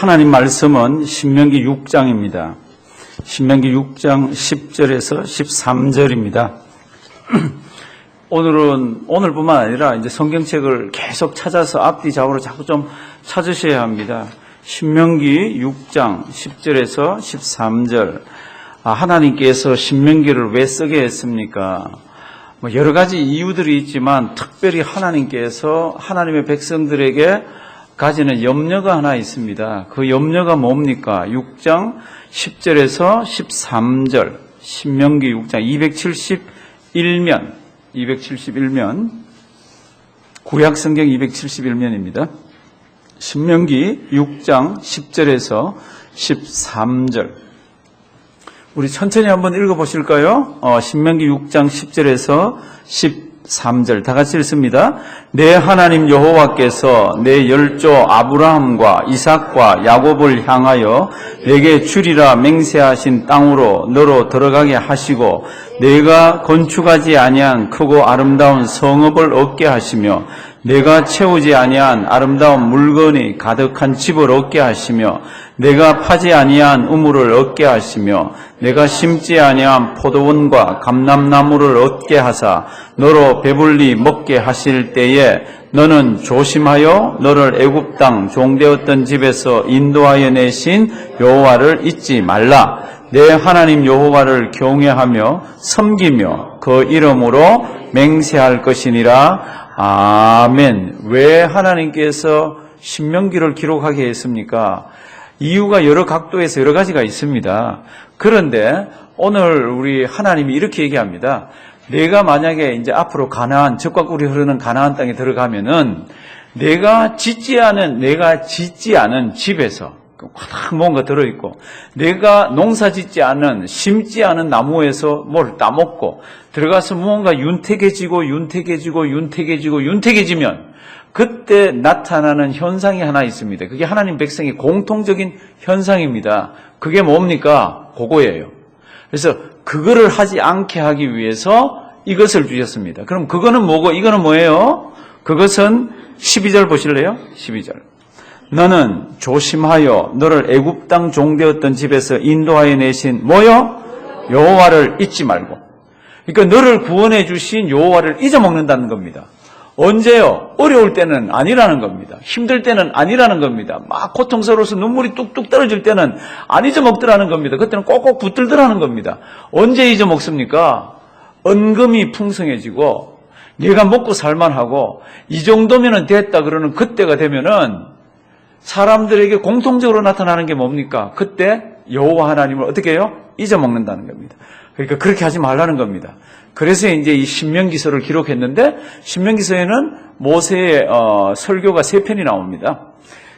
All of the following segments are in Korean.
하나님 말씀은 신명기 6장입니다. 신명기 6장 10절에서 13절입니다. 오늘뿐만 아니라 이제 성경책을 계속 찾아서 앞뒤 좌우로 자꾸 좀 찾으셔야 합니다. 신명기 6장 10절에서 13절. 하나님께서 신명기를 왜 쓰게 했습니까? 여러 가지 이유들이 있지만 특별히 하나님께서 하나님의 백성들에게 가지는 염려가 하나 있습니다. 그 염려가 뭡니까? 6장 10절에서 13절, 신명기 6장 271면, 구약성경 271면입니다. 신명기 6장 10절에서 13절. 우리 천천히 한번 읽어보실까요? 신명기 6장 10절에서 13절 다 같이 읽습니다. 내 하나님 여호와께서 내 열조 아브라함과 이삭과 야곱을 향하여 내게 주리라 맹세하신 땅으로 너로 들어가게 하시고 내가 건축하지 아니한 크고 아름다운 성읍을 얻게 하시며 내가 채우지 아니한 아름다운 물건이 가득한 집을 얻게 하시며 내가 파지 아니한 우물을 얻게 하시며 내가 심지 아니한 포도원과 감람나무를 얻게 하사 너로 배불리 먹게 하실 때에 너는 조심하여 너를 애굽 땅 종되었던 집에서 인도하여 내신 여호와를 잊지 말라. 내 하나님 여호와를 경외하며 섬기며 그 이름으로 맹세할 것이니라. 아멘. 왜 하나님께서 신명기를 기록하게 했습니까? 이유가 여러 각도에서 여러 가지가 있습니다. 그런데 오늘 우리 하나님이 이렇게 얘기합니다. 내가 만약에 이제 앞으로 적과 꿀이 흐르는 가나안 땅에 들어가면은 내가 짓지 않은 집에서 꽉 뭔가 들어있고 내가 농사 짓지 않은 심지 않은 나무에서 뭘 따먹고 들어가서 무언가 윤택해지면 그때 나타나는 현상이 하나 있습니다. 그게 하나님 백성의 공통적인 현상입니다. 그게 뭡니까? 그거예요. 그래서 그거를 하지 않게 하기 위해서 이것을 주셨습니다. 그럼 그거는 뭐고 이거는 뭐예요? 그것은 12절 보실래요? 12절. 너는 조심하여 너를 애굽 땅 종되었던 집에서 인도하여 내신 뭐요? 여호와를 잊지 말고. 그러니까 너를 구원해 주신 여호와를 잊어먹는다는 겁니다. 언제요? 어려울 때는 아니라는 겁니다. 힘들 때는 아니라는 겁니다. 막 고통스러워서 눈물이 뚝뚝 떨어질 때는 안 잊어먹더라는 겁니다. 그때는 꼭꼭 붙들더라는 겁니다. 언제 잊어먹습니까? 은금이 풍성해지고 내가 먹고 살만하고 이 정도면 됐다 그러는 그때가 되면은 사람들에게 공통적으로 나타나는 게 뭡니까? 그때 여호와 하나님을 어떻게 해요? 잊어먹는다는 겁니다. 그러니까 그렇게 하지 말라는 겁니다. 그래서 이제 이 신명기서를 기록했는데 신명기서에는 모세의 설교가 3편이 나옵니다.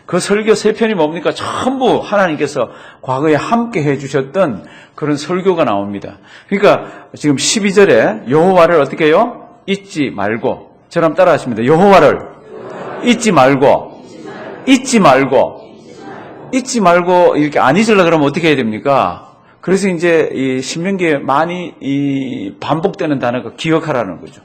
그 설교 3편이 뭡니까? 전부 하나님께서 과거에 함께 해주셨던 그런 설교가 나옵니다. 그러니까 지금 12절에 여호와를 어떻게 해요? 잊지 말고. 저랑 따라 하십니다. 여호와를 잊지 말고 이렇게 안 잊으려고 그러면 어떻게 해야 됩니까? 그래서 이제 이 신명기에 많이 이 반복되는 단어가 기억하라는 거죠.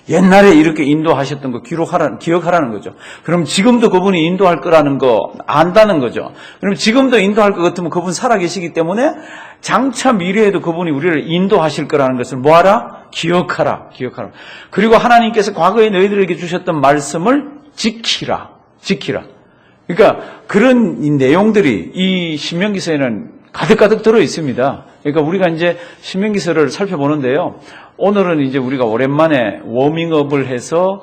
옛날에 이렇게 인도하셨던 거 기억하라는 거죠. 그럼 지금도 그분이 인도할 거라는 거 안다는 거죠. 그럼 지금도 인도할 것 같으면 그분 살아계시기 때문에 장차 미래에도 그분이 우리를 인도하실 거라는 것을 뭐하라? 기억하라. 그리고 하나님께서 과거에 너희들에게 주셨던 말씀을 지키라. 그러니까 그런 이 내용들이 이 신명기서에는 가득가득 들어 있습니다. 그러니까 우리가 이제 신명기서를 살펴보는데요. 오늘은 이제 우리가 오랜만에 워밍업을 해서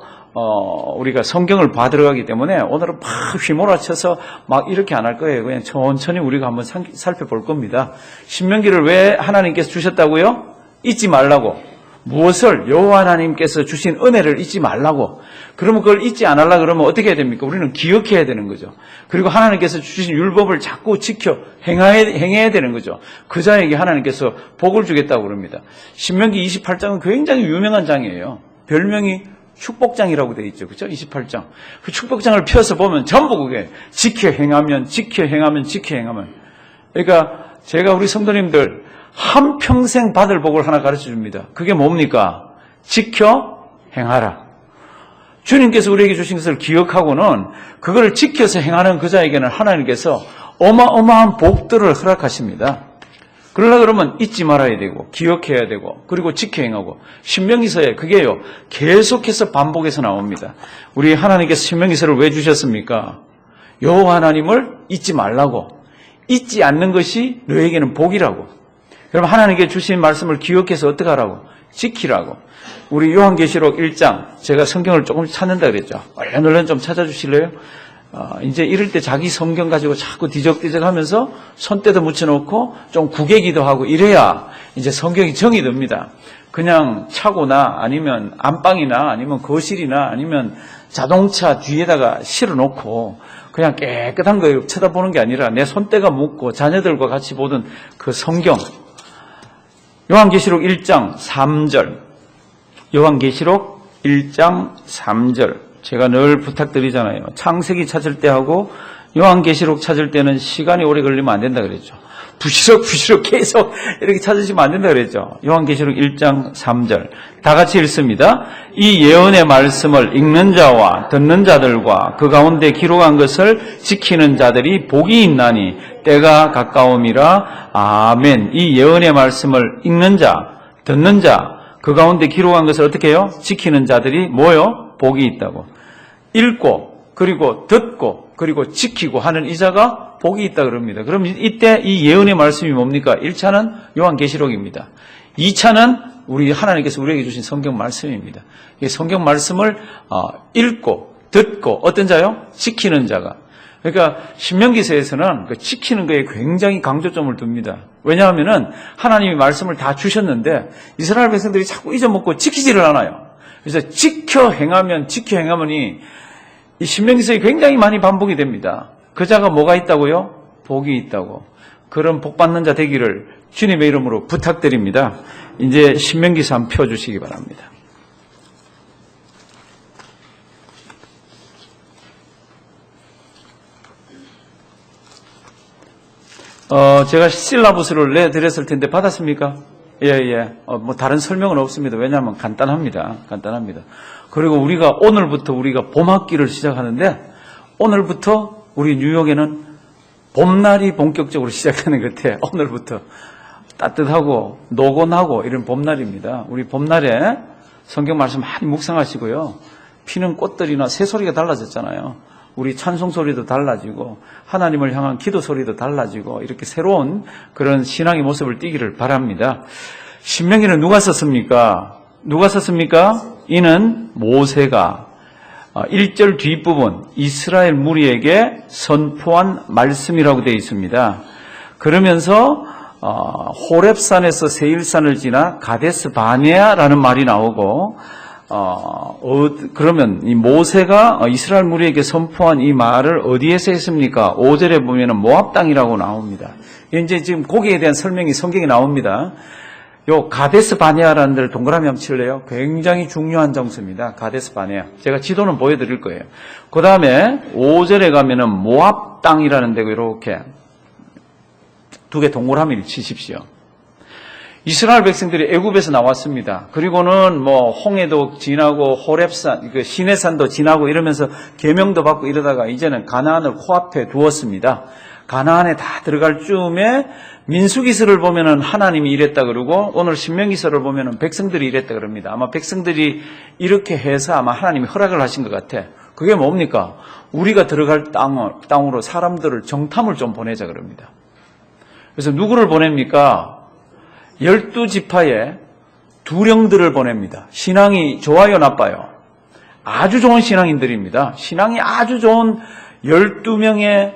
우리가 성경을 봐들어가기 때문에 오늘은 막 휘몰아쳐서 막 이렇게 안 할 거예요. 그냥 천천히 우리가 한번 살펴볼 겁니다. 신명기를 왜 하나님께서 주셨다고요? 잊지 말라고. 무엇을? 여호와 하나님께서 주신 은혜를 잊지 말라고. 그러면 그걸 잊지 않으려고 그러면 어떻게 해야 됩니까? 우리는 기억해야 되는 거죠. 그리고 하나님께서 주신 율법을 자꾸 지켜 행해야 되는 거죠. 그 자에게 하나님께서 복을 주겠다고 그럽니다. 신명기 28장은 굉장히 유명한 장이에요. 별명이 축복장이라고 되어 있죠. 그렇죠? 28장. 그 축복장을 펴서 보면 전부 그게 지켜 행하면. 그러니까 제가 우리 성도님들 한평생 받을 복을 하나 가르쳐 줍니다. 그게 뭡니까? 지켜 행하라. 주님께서 우리에게 주신 것을 기억하고는 그걸 지켜서 행하는 그 자에게는 하나님께서 어마어마한 복들을 허락하십니다. 그러려 그러면 잊지 말아야 되고 기억해야 되고 그리고 지켜 행하고 신명기서에 그게요 계속해서 반복해서 나옵니다. 우리 하나님께서 신명기서를 왜 주셨습니까? 여호와 하나님을 잊지 말라고, 잊지 않는 것이 너에게는 복이라고. 그럼 하나님께 주신 말씀을 기억해서 어떻게 하라고? 지키라고. 우리 요한계시록 1장, 제가 성경을 조금 찾는다 그랬죠. 얼른 좀 찾아주실래요? 이제 이럴 때 자기 성경 가지고 자꾸 뒤적뒤적 하면서 손때도 묻혀놓고 좀 구개기도 하고 이래야 이제 성경이 정이 듭니다. 그냥 차고나 아니면 안방이나 아니면 거실이나 아니면 자동차 뒤에다가 실어놓고 그냥 깨끗한 거 쳐다보는 게 아니라 내 손때가 묻고 자녀들과 같이 보던 그 성경. 요한계시록 1장 3절. 요한계시록 1장 3절. 제가 늘 부탁드리잖아요. 창세기 찾을 때 하고 요한계시록 찾을 때는 시간이 오래 걸리면 안 된다 그랬죠. 부시럭 계속 이렇게 찾으시면 안 된다 그랬죠. 요한계시록 1장 3절. 다 같이 읽습니다. 이 예언의 말씀을 읽는 자와 듣는 자들과 그 가운데 기록한 것을 지키는 자들이 복이 있나니 때가 가까움이라. 아멘. 이 예언의 말씀을 읽는 자, 듣는 자, 그 가운데 기록한 것을 어떻게 해요? 지키는 자들이 뭐요? 복이 있다고. 읽고 그리고 듣고 그리고 지키고 하는 이자가 복이 있다 그럽니다. 그럼 이때 이 예언의 말씀이 뭡니까? 1차는 요한계시록입니다. 2차는 우리 하나님께서 우리에게 주신 성경 말씀입니다. 이 성경 말씀을 읽고 듣고 어떤 자요? 지키는 자가. 그러니까 신명기서에서는 그 지키는 거에 굉장히 강조점을 둡니다. 왜냐하면은 하나님이 말씀을 다 주셨는데 이스라엘 백성들이 자꾸 잊어먹고 지키지를 않아요. 그래서 지켜 행하면이 이 신명기서에 굉장히 많이 반복이 됩니다. 그 자가 뭐가 있다고요? 복이 있다고. 그런 복 받는 자 되기를 주님의 이름으로 부탁드립니다. 이제 신명기서 한번 펴주시기 바랍니다. 제가 실라부스를 내드렸을 텐데 받았습니까? 예. 뭐 다른 설명은 없습니다. 왜냐하면 간단합니다. 그리고 우리가 오늘부터 우리가 봄학기를 시작하는데 오늘부터 우리 뉴욕에는 봄날이 본격적으로 시작하는 것 같아요. 오늘부터 따뜻하고 노곤하고 이런 봄날입니다. 우리 봄날에 성경 말씀 많이 묵상하시고요. 피는 꽃들이나 새소리가 달라졌잖아요. 우리 찬송 소리도 달라지고 하나님을 향한 기도 소리도 달라지고 이렇게 새로운 그런 신앙의 모습을 띠기를 바랍니다. 신명기는 누가 썼습니까? 이는 모세가 1절 뒷부분 이스라엘 무리에게 선포한 말씀이라고 되어 있습니다. 그러면서 호렙산에서 세일산을 지나 가데스 바네아라는 말이 나오고 그러면 이 모세가 이스라엘 무리에게 선포한 이 말을 어디에서 했습니까? 5절에 보면은 모압 땅이라고 나옵니다. 이제 지금 거기에 대한 설명이 성경에 나옵니다. 요 가데스 바네아라는 데를 동그라미 한번 칠래요? 굉장히 중요한 장소입니다. 가데스 바네아. 제가 지도는 보여드릴 거예요. 그 다음에 5절에 가면은 모압 땅이라는 데고 이렇게 두 개 동그라미를 치십시오. 이스라엘 백성들이 애굽에서 나왔습니다. 그리고는 뭐 홍해도 지나고 호렙산, 그 시내산도 지나고 이러면서 계명도 받고 이러다가 이제는 가나안을 코앞에 두었습니다. 가나안에 다 들어갈 즈음에 민수기서를 보면은 하나님이 이랬다 그러고 오늘 신명기서를 보면은 백성들이 이랬다 그럽니다. 아마 백성들이 이렇게 해서 아마 하나님이 허락을 하신 것 같아. 그게 뭡니까? 우리가 들어갈 땅으로 사람들을 정탐을 좀 보내자 그럽니다. 그래서 누구를 보냅니까? 12지파에 두령들을 보냅니다. 신앙이 좋아요, 나빠요? 아주 좋은 신앙인들입니다. 신앙이 아주 좋은 12명의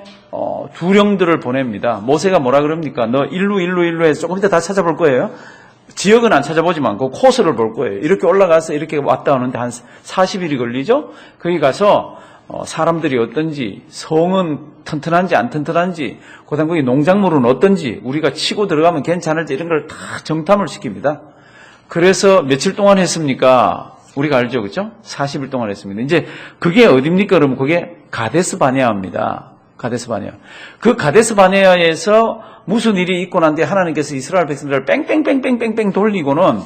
두령들을 보냅니다. 모세가 뭐라 그럽니까? 너 일루 해서 조금 이따 다 찾아볼 거예요. 지역은 안 찾아보지만 그 코스를 볼 거예요. 이렇게 올라가서 이렇게 왔다 오는데 한 40일이 걸리죠? 거기 가서 사람들이 어떤지, 성은 튼튼한지 안 튼튼한지, 그다음 거기 농작물은 어떤지, 우리가 치고 들어가면 괜찮을지 이런 걸 다 정탐을 시킵니다. 그래서 며칠 동안 했습니까? 우리가 알죠, 그렇죠? 40일 동안 했습니다. 이제 그게 어딥니까? 그러면 그게 가데스 바네아입니다. 가데스 바네아. 그 가데스 바네아에서 무슨 일이 있고 난 뒤에 하나님께서 이스라엘 백성들을 뺑뺑뺑뺑뺑뺑 돌리고는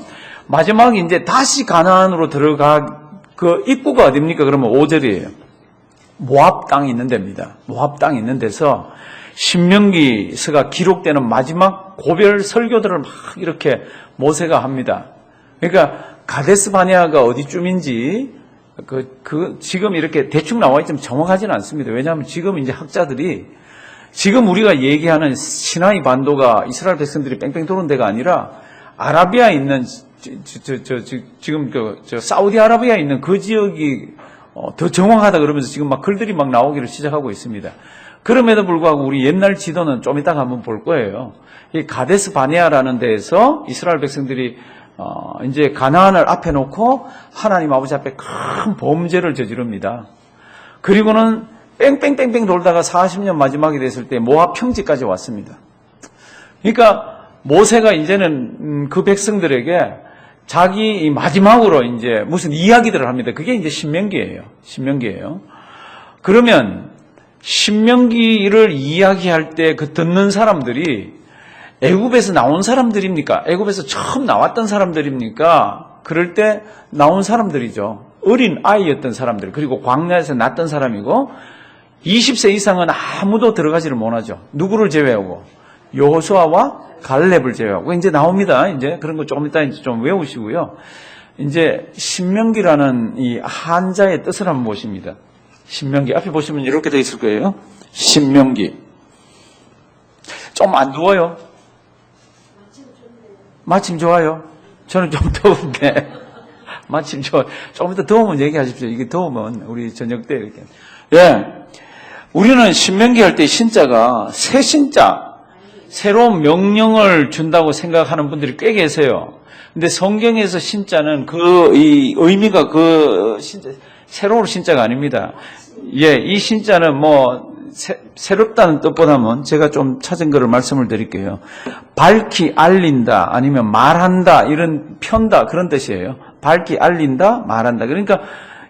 마지막에 이제 다시 가나안으로 들어가 그 입구가 어딥니까? 그러면 5절이에요. 모압 땅이 있는 데입니다. 모압 땅이 있는 데서 신명기서가 기록되는 마지막 고별 설교들을 막 이렇게 모세가 합니다. 그러니까 가데스 바네아가 어디쯤인지 지금 이렇게 대충 나와 있지만 정확하지는 않습니다. 왜냐하면 지금 이제 학자들이 지금 우리가 얘기하는 시나이 반도가 이스라엘 백성들이 뺑뺑 도는 데가 아니라 아라비아에 있는 지금 사우디아라비아에 있는 그 지역이 더 정확하다 그러면서 지금 막 글들이 막 나오기를 시작하고 있습니다. 그럼에도 불구하고 우리 옛날 지도는 좀 이따가 한번 볼 거예요. 이 가데스 바네아라는 데에서 이스라엘 백성들이 이제 가나안을 앞에 놓고 하나님 아버지 앞에 큰 범죄를 저지릅니다. 그리고는 뺑뺑뺑뺑 돌다가 40년 마지막이 됐을 때 모압 평지까지 왔습니다. 그러니까 모세가 이제는 그 백성들에게 자기 마지막으로 이제 무슨 이야기들을 합니다. 그게 이제 신명기예요. 신명기예요. 그러면 신명기를 이야기할 때 그 듣는 사람들이 애굽에서 나온 사람들입니까? 애굽에서 처음 나왔던 사람들입니까? 그럴 때 나온 사람들이죠. 어린 아이였던 사람들, 그리고 광야에서 났던 사람이고 20세 이상은 아무도 들어가지를 못하죠. 누구를 제외하고? 여호수아와 갈렙을 제외하고 이제 나옵니다. 이제 그런 거 조금 이따 이제 좀 외우시고요. 이제 신명기라는 이 한자의 뜻을 한번 보십니다. 신명기 앞에 보시면 이렇게 되어 있을 거예요. 신명기. 좀 안 더워요? 마침 좋아요. 저는 좀 더운데 마침 좋아요. 조금 더 더우면 얘기하십시오. 이게 더우면 우리 저녁 때 이렇게. 예, 우리는 신명기 할 때 신자가 새 신자, 새로운 명령을 준다고 생각하는 분들이 꽤 계세요. 근데 성경에서 신자는 이 의미가 새로운 신자가 아닙니다. 예, 이 신자는 새롭다는 뜻보다는 제가 좀 찾은 거를 말씀을 드릴게요. 밝히 알린다, 아니면 말한다, 이런 편다, 그런 뜻이에요. 밝히 알린다, 말한다. 그러니까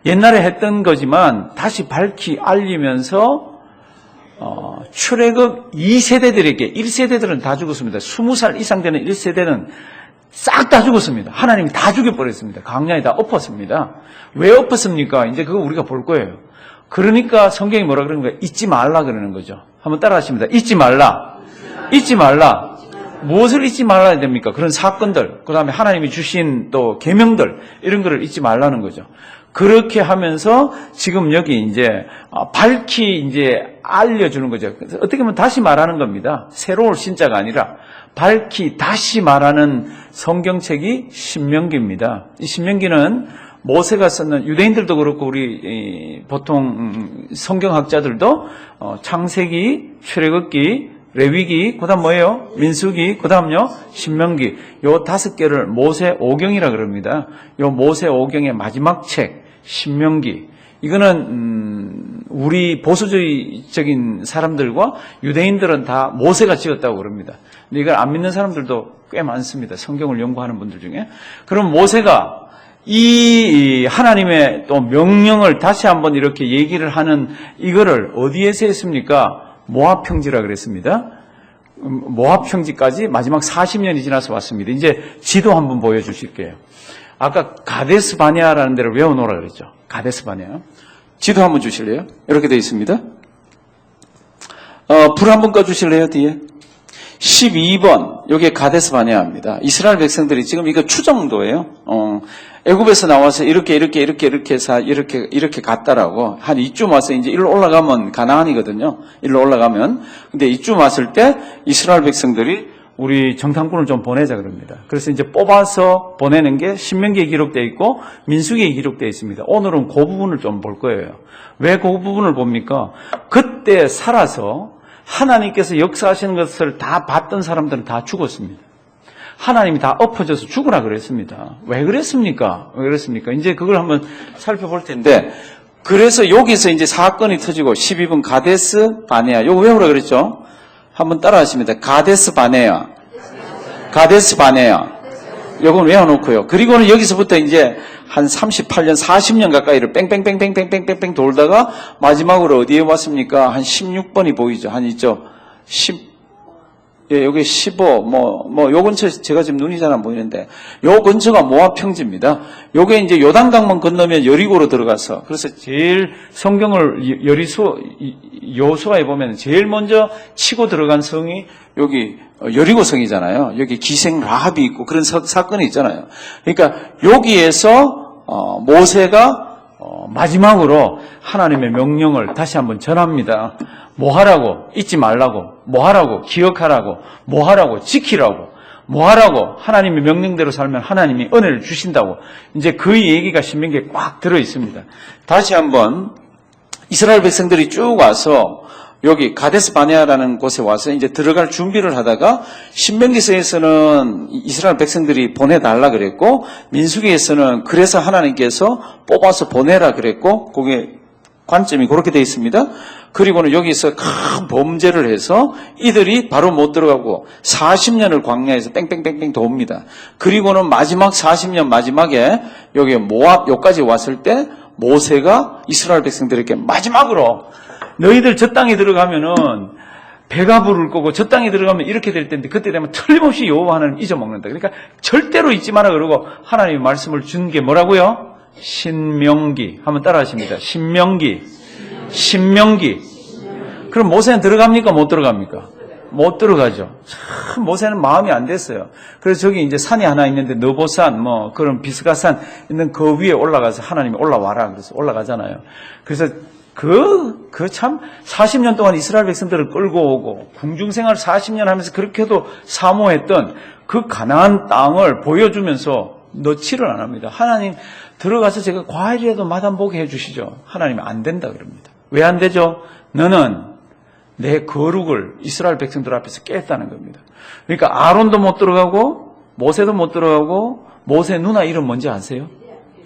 옛날에 했던 거지만 다시 밝히 알리면서 출애굽 2세대들에게 1세대들은 다 죽었습니다. 20살 이상 되는 1세대는 싹 다 죽었습니다. 하나님이 다 죽여버렸습니다. 광야에 다 엎었습니다. 왜 엎었습니까? 이제 그거 우리가 볼 거예요. 그러니까 성경이 뭐라 그러는 거예요? 잊지 말라 그러는 거죠. 한번 따라 하십니다. 잊지 말라. 잊지 말라. 무엇을 잊지 말아야 됩니까? 그런 사건들, 그 다음에 하나님이 주신 또 계명들, 이런 거를 잊지 말라는 거죠. 그렇게 하면서 지금 여기 이제 밝히 이제 알려주는 거죠. 어떻게 보면 다시 말하는 겁니다. 새로운 신자가 아니라 밝히 다시 말하는 성경책이 신명기입니다. 이 신명기는 모세가 썼는, 유대인들도 그렇고 우리 보통 성경학자들도 창세기, 출애굽기, 레위기, 그 다음 뭐예요? 민수기, 그 다음요? 신명기. 요 5개를 모세 오경이라 그럽니다. 요 모세 오경의 마지막 책, 신명기. 이거는 우리 보수적인 사람들과 유대인들은 다 모세가 지었다고 그럽니다. 근데 이걸 안 믿는 사람들도 꽤 많습니다. 성경을 연구하는 분들 중에. 그럼 모세가 이 하나님의 또 명령을 다시 한번 이렇게 얘기를 하는 이거를 어디에서 했습니까? 모압 평지라 그랬습니다. 모압 평지까지 마지막 40년이 지나서 왔습니다. 이제 지도 한번 보여주실게요. 아까 가데스 바네아라는 데를 외워놓으라 그랬죠. 가데스 바네아. 지도 한번 주실래요? 이렇게 되어 있습니다. 불 한번 꺼주실래요? 뒤에 12번. 여기에 가데스 바네아입니다. 이스라엘 백성들이 지금 이거 추정도예요. 애굽에서 나와서 이렇게 해서 이렇게 갔다라고. 한 이쯤 와서 이제 일로 올라가면 가나안이거든요. 일로 올라가면. 근데 이쯤 왔을 때 이스라엘 백성들이 우리 정탐꾼을 좀 보내자 그럽니다. 그래서 이제 뽑아서 보내는 게 신명기에 기록되어 있고 민수기에 기록되어 있습니다. 오늘은 그 부분을 좀 볼 거예요. 왜 그 부분을 봅니까? 그때 살아서 하나님께서 역사하시는 것을 다 봤던 사람들은 다 죽었습니다. 하나님이 다 엎어져서 죽으라 그랬습니다. 왜 그랬습니까? 이제 그걸 한번 살펴볼 텐데, 그래서 여기서 이제 사건이 터지고 12번 가데스 바네아. 요거 외우라 그랬죠? 한번 따라 하십니다. 가데스 바네아. 가데스 바네아. 요건 외워놓고요. 그리고는 여기서부터 이제 한 38년, 40년 가까이를 뺑뺑뺑뺑뺑뺑뺑뺑 돌다가 마지막으로 어디에 왔습니까? 한 16번이 보이죠? 한 있죠? 예, 여기 15, 요 근처, 제가 지금 눈이 잘 안 보이는데, 요 근처가 모압 평지입니다. 요게 이제 요단강만 건너면 여리고로 들어가서, 그래서 제일 성경을 요수아에 보면 제일 먼저 치고 들어간 성이 여기 여리고 성이잖아요. 여기 기생 라합이 있고 그런 사건이 있잖아요. 그러니까 여기에서 모세가 마지막으로 하나님의 명령을 다시 한번 전합니다. 뭐 하라고? 잊지 말라고. 뭐 하라고? 기억하라고. 뭐 하라고? 지키라고. 뭐 하라고? 하나님의 명령대로 살면 하나님이 은혜를 주신다고. 이제 그 얘기가 신명기에 꽉 들어 있습니다. 다시 한번 이스라엘 백성들이 쭉 와서 여기 가데스 바네아라는 곳에 와서 이제 들어갈 준비를 하다가 신명기서에서는 이스라엘 백성들이 보내달라 그랬고 민수기에서는 그래서 하나님께서 뽑아서 보내라 그랬고 그게 관점이 그렇게 되어 있습니다. 그리고는 여기서 큰 범죄를 해서 이들이 바로 못 들어가고 40년을 광야에서 뺑뺑뺑뺑 돕니다. 그리고는 마지막 40년 마지막에 여기 모압 여기까지 왔을 때 모세가 이스라엘 백성들에게 마지막으로 너희들 저 땅에 들어가면은 배가 부를 거고 저 땅에 들어가면 이렇게 될 텐데 그때 되면 틀림없이 여호와 하나님 잊어먹는다. 그러니까 절대로 잊지 마라 그러고 하나님의 말씀을 준 게 뭐라고요? 신명기. 한번 따라하십니다. 신명기. 그럼 모세는 들어갑니까? 못 들어갑니까? 못 들어가죠. 참 모세는 마음이 안 됐어요. 그래서 저기 이제 산이 하나 있는데 느보산 그런 비스가산 있는 그 위에 올라가서 하나님이 올라와라 그래서 올라가잖아요. 그래서 참 40년 동안 이스라엘 백성들을 끌고 오고 궁중생활 40년 하면서 그렇게도 사모했던 그 가나안 땅을 보여주면서 넣지를 안 합니다. 하나님 들어가서 제가 과일이라도 맛한보게 해주시죠. 하나님이 안 된다 그럽니다. 왜 안 되죠? 너는 내 거룩을 이스라엘 백성들 앞에서 깼다는 겁니다. 그러니까 아론도 못 들어가고 모세도 못 들어가고 모세 누나 이름 뭔지 아세요?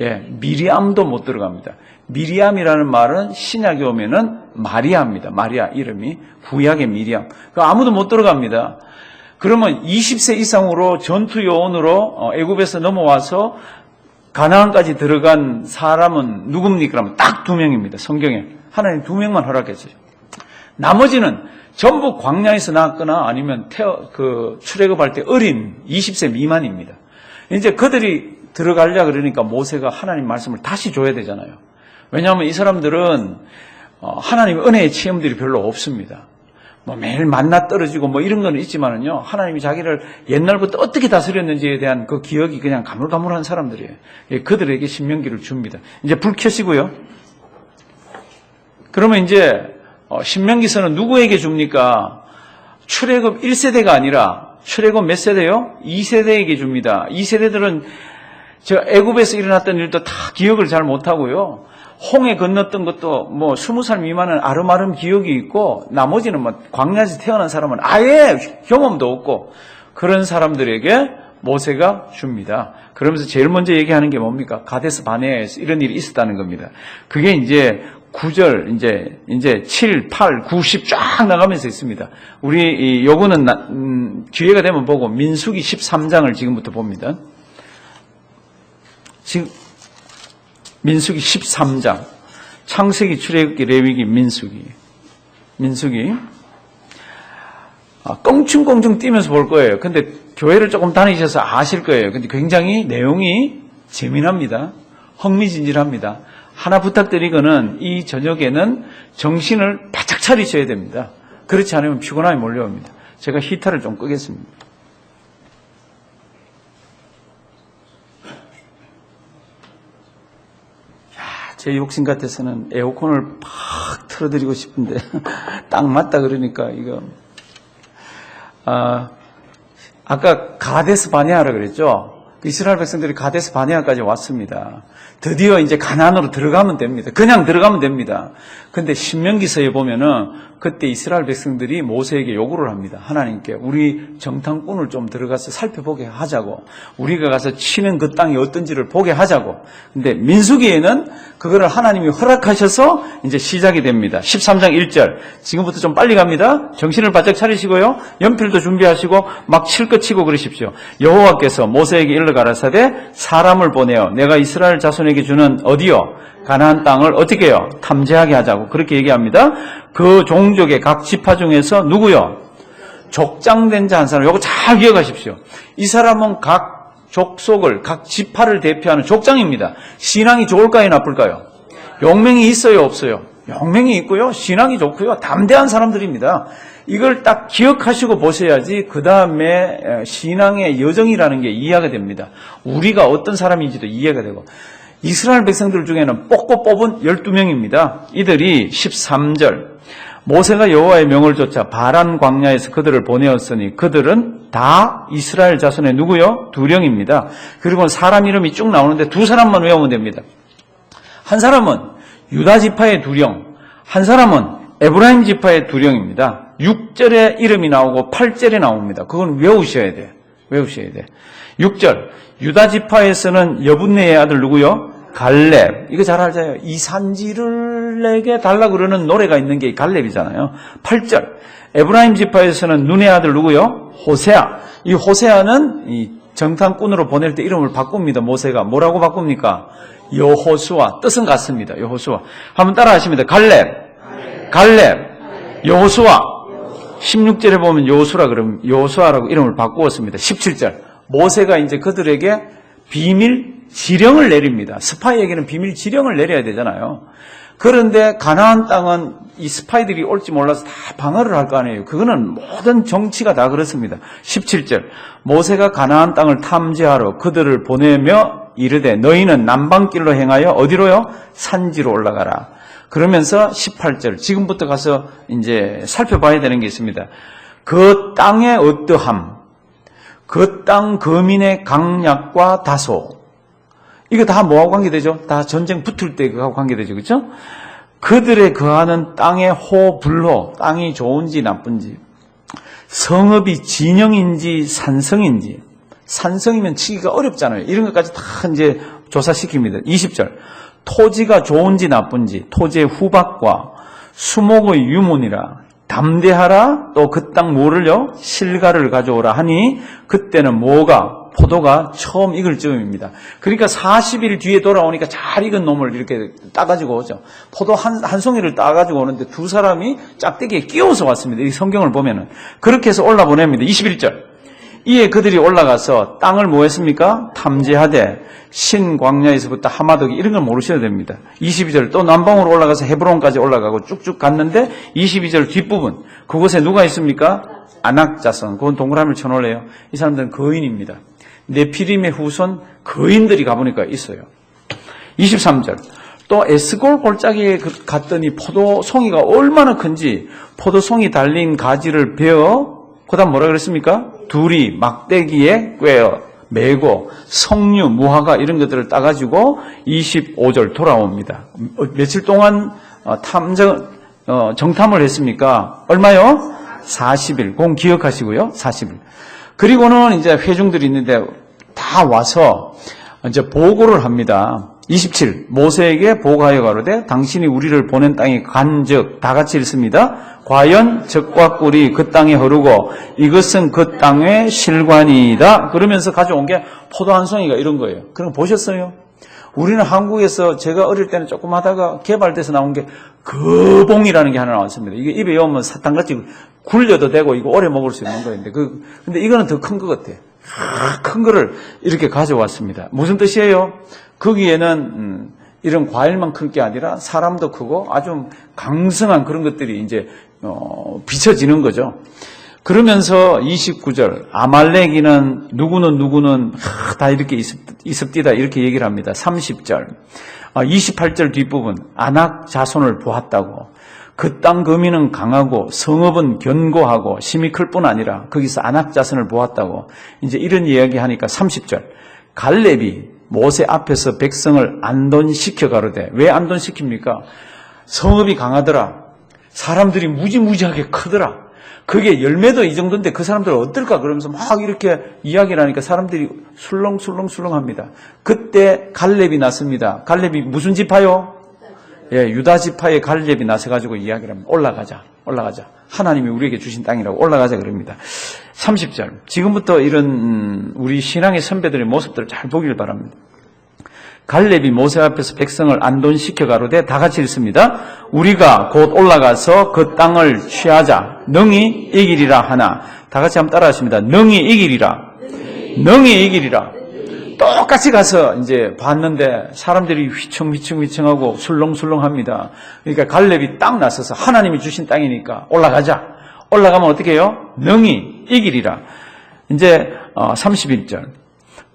예, 미리암도 못 들어갑니다. 미리암이라는 말은 신약에 오면은 마리아입니다. 마리아 이름이 구약의 미리암. 그 아무도 못 들어갑니다. 그러면 20세 이상으로 전투 요원으로 애굽에서 넘어와서 가나안까지 들어간 사람은 누굽니까? 그러면 딱 2명입니다. 성경에 하나님 2명만 허락했어요. 나머지는 전부 광야에서 낳았거나 아니면 출애굽할 때 어린 20세 미만입니다. 이제 그들이 들어가려 그러니까 모세가 하나님 말씀을 다시 줘야 되잖아요. 왜냐하면 이 사람들은 하나님의 은혜의 체험들이 별로 없습니다. 매일 만나 떨어지고 이런 건 있지만은요, 하나님이 자기를 옛날부터 어떻게 다스렸는지에 대한 그 기억이 그냥 가물가물한 사람들이에요. 그들에게 신명기를 줍니다. 이제 불 켜시고요. 그러면 이제 신명기서는 누구에게 줍니까? 출애굽 1세대가 아니라 출애굽 몇 세대요? 2세대에게 줍니다. 2세대들은 애굽에서 일어났던 일도 다 기억을 잘 못하고요. 홍해 건넜던 것도 20살 미만은 아름아름 기억이 있고 나머지는 광야에서 태어난 사람은 아예 경험도 없고 그런 사람들에게 모세가 줍니다. 그러면서 제일 먼저 얘기하는 게 뭡니까? 가데스 바네아에서 이런 일이 있었다는 겁니다. 그게 이제 9절, 이제 7, 8, 9, 10 쫙 나가면서 있습니다. 우리 요거는 기회가 되면 보고 민수기 13장을 지금부터 봅니다. 지금 민수기 13장, 창세기, 출애굽기, 레위기, 민수기. 껑충껑충 뛰면서 볼 거예요. 근데 교회를 조금 다니셔서 아실 거예요. 근데 굉장히 내용이 재미납니다. 흥미진진합니다. 하나 부탁드리고는 이 저녁에는 정신을 바짝 차리셔야 됩니다. 그렇지 않으면 피곤함이 몰려옵니다. 제가 히터를 좀 끄겠습니다. 제 욕심 같아서는 에어컨을 팍 틀어드리고 싶은데 딱 맞다 그러니까 이거 아까 가데스 바네아라 그랬죠. 이스라엘 백성들이 가데스 바네아까지 왔습니다. 드디어 이제 가나안으로 들어가면 됩니다. 그냥 들어가면 됩니다. 근데 신명기서에 보면은 그때 이스라엘 백성들이 모세에게 요구를 합니다. 하나님께 우리 정탐꾼을 좀 들어가서 살펴보게 하자고. 우리가 가서 치는 그 땅이 어떤지를 보게 하자고. 근데 민수기에는 그거를 하나님이 허락하셔서 이제 시작이 됩니다. 13장 1절. 지금부터 좀 빨리 갑니다. 정신을 바짝 차리시고요. 연필도 준비하시고 막 칠 것 치고 그러십시오. 여호와께서 모세에게 일러 가라사대 사람을 보내어 내가 이스라엘 자손에게 주는 어디요? 가나안 땅을 어떻게 해요? 탐지하게 하자고 그렇게 얘기합니다. 그 종족의 각 지파 중에서 누구요? 족장된 자 한 사람, 요거 잘 기억하십시오. 이 사람은 각 족속을, 각 지파를 대표하는 족장입니다. 신앙이 좋을까요, 나쁠까요? 용맹이 있어요, 없어요? 용맹이 있고요, 신앙이 좋고요, 담대한 사람들입니다. 이걸 딱 기억하시고 보셔야지 그 다음에 신앙의 여정이라는 게 이해가 됩니다. 우리가 어떤 사람인지도 이해가 되고. 이스라엘 백성들 중에는 뽑은 12명입니다. 이들이 13절 모세가 여호와의 명을 쫓아 바란 광야에서 그들을 보내었으니 그들은 다 이스라엘 자손의 누구요? 두령입니다. 그리고 사람 이름이 쭉 나오는데 두 사람만 외우면 됩니다. 한 사람은 유다 지파의 두령, 한 사람은 에브라임 지파의 두령입니다. 6절에 이름이 나오고 8절에 나옵니다. 그건 외우셔야 돼. 6절 유다 지파에서는 여분네의 아들 누구요? 갈렙. 이거 잘 알잖아요. 이 산지를 내게 달라 그러는 노래가 있는 게 갈렙이잖아요. 8절 에브라임 지파에서는 눈의 아들 누구요? 호세아. 이 호세아는 이 정탐꾼으로 보낼 때 이름을 바꿉니다. 모세가 뭐라고 바꿉니까? 여호수아. 뜻은 같습니다. 여호수아. 한번 따라 하십니다. 갈렙, 여호수아. 16절에 보면 여호수아라고 이름을 바꾸었습니다. 17절 모세가 이제 그들에게 비밀 지령을 내립니다. 스파이에게는 비밀 지령을 내려야 되잖아요. 그런데 가나안 땅은 이 스파이들이 올지 몰라서 다 방어를 할 거 아니에요. 그거는 모든 정치가 다 그렇습니다. 17절 모세가 가나안 땅을 탐지하러 그들을 보내며 이르되 너희는 남방길로 행하여 어디로요? 산지로 올라가라. 그러면서 18절 지금부터 가서 이제 살펴봐야 되는 게 있습니다. 그 땅의 어떠함, 그 땅 거민의 강약과 다소, 이거 다 뭐하고 관계되죠? 다 전쟁 붙을 때 그거하고 관계되죠. 그렇죠? 그들의 거하는 땅의 호불호, 땅이 좋은지 나쁜지, 성읍이 진영인지 산성인지, 산성이면 치기가 어렵잖아요. 이런 것까지 다 이제 조사시킵니다. 20절 토지가 좋은지 나쁜지, 토지의 후박과 수목의 유문이라 담대하라. 또 그 땅 뭐를요? 실과를 가져오라 하니 그때는 포도가 처음 익을 즈음입니다. 그러니까 40일 뒤에 돌아오니까 잘 익은 놈을 이렇게 따가지고 오죠. 포도 한 송이를 따가지고 오는데 두 사람이 짝대기에 끼워서 왔습니다. 이 성경을 보면은. 그렇게 해서 올라보냅니다. 21절. 이에 그들이 올라가서 땅을 뭐 했습니까? 탐지하되 신광야에서부터 하마더기 이런 걸 모르셔야 됩니다. 22절 또 남방으로 올라가서 헤브론까지 올라가고 쭉쭉 갔는데 22절 뒷부분 그곳에 누가 있습니까? 아낙 자손. 그건 동그라미를 쳐놓을래요. 이 사람들은 거인입니다. 네피림의 후손 거인들이 가보니까 있어요. 23절 또 에스골 골짜기에 갔더니 포도송이가 얼마나 큰지 포도송이 달린 가지를 베어 그 다음 뭐라 그랬습니까? 둘이 막대기에 꿰어 메고 석류, 무화과 이런 것들을 따가지고 25절 돌아옵니다. 며칠 동안 정탐을 했습니까? 얼마요? 40일. 그건 기억하시고요. 40일. 그리고는 이제 회중들이 있는데 다 와서 이제 보고를 합니다. 27. 모세에게 보고하여 가로되 당신이 우리를 보낸 땅에 간즉 다 같이 읽습니다. 과연 적과 꿀이 그 땅에 흐르고 이것은 그 땅의 실관이다. 그러면서 가져온 게 포도 한 송이가 이런 거예요. 그럼 보셨어요? 우리는 한국에서 제가 어릴 때는 조금 하다가 개발돼서 나온 게 거봉이라는 게 하나 나왔습니다. 이게 입에 넣으면 사탕같이 굴려도 되고 이거 오래 먹을 수 있는 거인데 근데 이거는 더 큰 것 같아요. 큰 거를 이렇게 가져왔습니다. 무슨 뜻이에요? 거기에는 이런 과일만 큰 게 아니라 사람도 크고 아주 강성한 그런 것들이 이제 비춰지는 거죠. 그러면서 29절 아말렉이는 누구는 다 이렇게 있읍디다 이렇게 얘기를 합니다. 30절 28절 뒷부분 아낙 자손을 보았다고 그 땅 거민은 강하고 성읍은 견고하고 심이 클 뿐 아니라 거기서 아낙 자손을 보았다고 이제 이런 이야기 하니까 30절 갈렙이 모세 앞에서 백성을 안돈시켜 가로되 왜 안돈시킵니까? 성읍이 강하더라. 사람들이 무지무지하게 크더라. 그게 열매도 이 정도인데 그 사람들은 어떨까? 그러면서 막 이렇게 이야기를 하니까 사람들이 술렁술렁합니다. 그때 갈렙이 났습니다. 갈렙이 무슨 지파요? 예, 유다 지파의 갈렙이 나서가지고 이야기를 합니다. 올라가자. 하나님이 우리에게 주신 땅이라고 올라가자 그럽니다. 30절. 지금부터 이런 우리 신앙의 선배들의 모습들을 잘 보길 바랍니다. 갈렙이 모세 앞에서 백성을 안돈시켜 가로되 다 같이 읽습니다. 우리가 곧 올라가서 그 땅을 취하자. 능히 이기리라 하나. 다 같이 한번 따라하십니다. 능히 이기리라. 능히 이기리라. 똑같이 가서 이제 봤는데 사람들이 휘청휘청하고 술렁술렁합니다. 그러니까 갈렙이 딱 나서서 하나님이 주신 땅이니까 올라가자. 올라가면 어떻게 해요? 능히 이기리라. 이제 31절.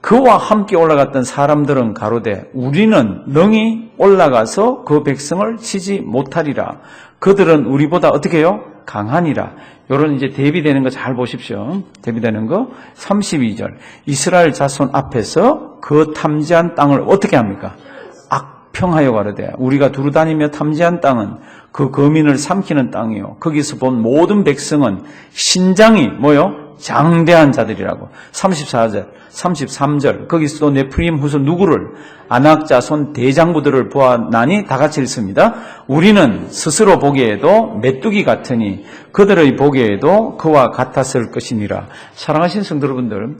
그와 함께 올라갔던 사람들은 가로되 우리는 능히 올라가서 그 백성을 치지 못하리라. 그들은 우리보다 어떻게 해요? 강하니라. 요런 이제 대비되는 거 잘 보십시오. 대비되는 거 32절. 이스라엘 자손 앞에서 그 탐지한 땅을 어떻게 합니까? 악평하여 가로되 우리가 두루 다니며 탐지한 땅은 그 거민을 삼키는 땅이요. 거기서 본 모든 백성은 신장이 뭐요? 장대한 자들이라고. 34절, 33절. 거기서 또 네프림 후손 누구를? 아낙 자손 대장부들을 보았나니 다 같이 읽습니다. 우리는 스스로 보기에도 메뚜기 같으니 그들의 보기에도 그와 같았을 것이니라. 사랑하신 성도 여러분들,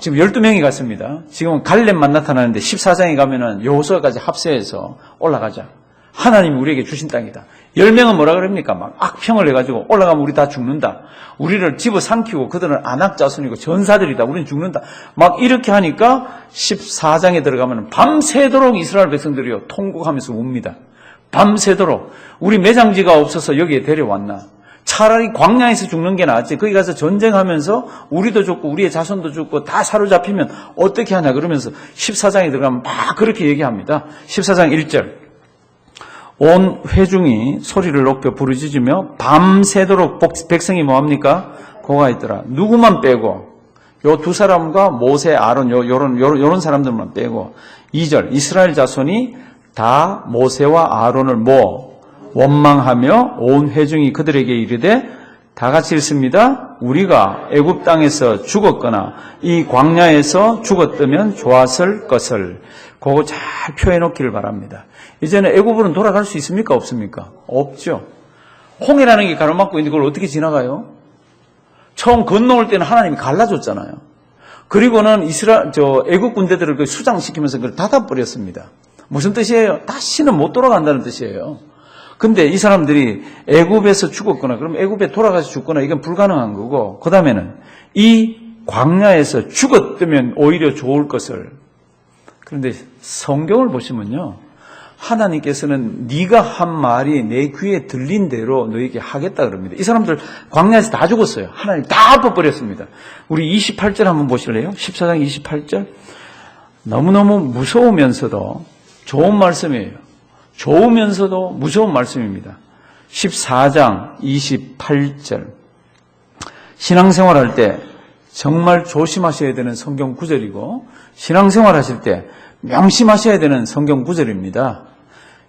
지금 12명이 갔습니다. 지금 갈렙만 나타나는데 14장에 가면은 여호수아까지 합세해서 올라가자. 하나님이 우리에게 주신 땅이다. 10명은 뭐라 그럽니까? 막 악평을 해가지고 올라가면 우리 다 죽는다. 우리를 집어삼키고 그들은 아낙 자손이고 전사들이다. 우리는 죽는다. 막 이렇게 하니까 14장에 들어가면 밤새도록 이스라엘 백성들이요 통곡하면서 웁니다. 밤새도록 우리 매장지가 없어서 여기에 데려왔나. 차라리 광야에서 죽는 게 낫지. 거기 가서 전쟁하면서 우리도 죽고 우리의 자손도 죽고 다 사로잡히면 어떻게 하냐 그러면서 14장에 들어가면 막 그렇게 얘기합니다. 14장 1절. 온 회중이 소리를 높여 부르짖으며 밤새도록 백성이 뭐합니까? 고가있더라. 누구만 빼고 요 두 사람과 모세, 아론 요런 사람들만 빼고 2절 이스라엘 자손이 다 모세와 아론을 원망하며 온 회중이 그들에게 이르되 다 같이 읽습니다. 우리가 애굽 땅에서 죽었거나 이 광야에서 죽었다면 좋았을 것을. 그거 잘 표현해 놓기를 바랍니다. 이제는 애굽으로는 돌아갈 수 있습니까? 없습니까? 없죠. 홍해라는 게 가로막고 있는데 그걸 어떻게 지나가요? 처음 건너올 때는 하나님이 갈라줬잖아요. 그리고는 애굽 군대들을 수장시키면서 그걸 닫아버렸습니다. 무슨 뜻이에요? 다시는 못 돌아간다는 뜻이에요. 근데 이 사람들이 애굽에서 죽었거나 그럼 애굽에 돌아가서 죽거나 이건 불가능한 거고, 그 다음에는 이 광야에서 죽었다면 오히려 좋을 것을. 그런데 성경을 보시면요, 하나님께서는 네가 한 말이 내 귀에 들린 대로 너에게 하겠다 그럽니다. 이 사람들 광야에서 다 죽었어요. 하나님 다 엎어버렸습니다. 우리 28절 한번 보실래요? 14장 28절. 너무너무 무서우면서도 좋은 말씀이에요. 좋으면서도 무서운 말씀입니다. 14장 28절. 신앙생활할 때 정말 조심하셔야 되는 성경 구절이고 신앙생활 하실 때 명심하셔야 되는 성경 구절입니다.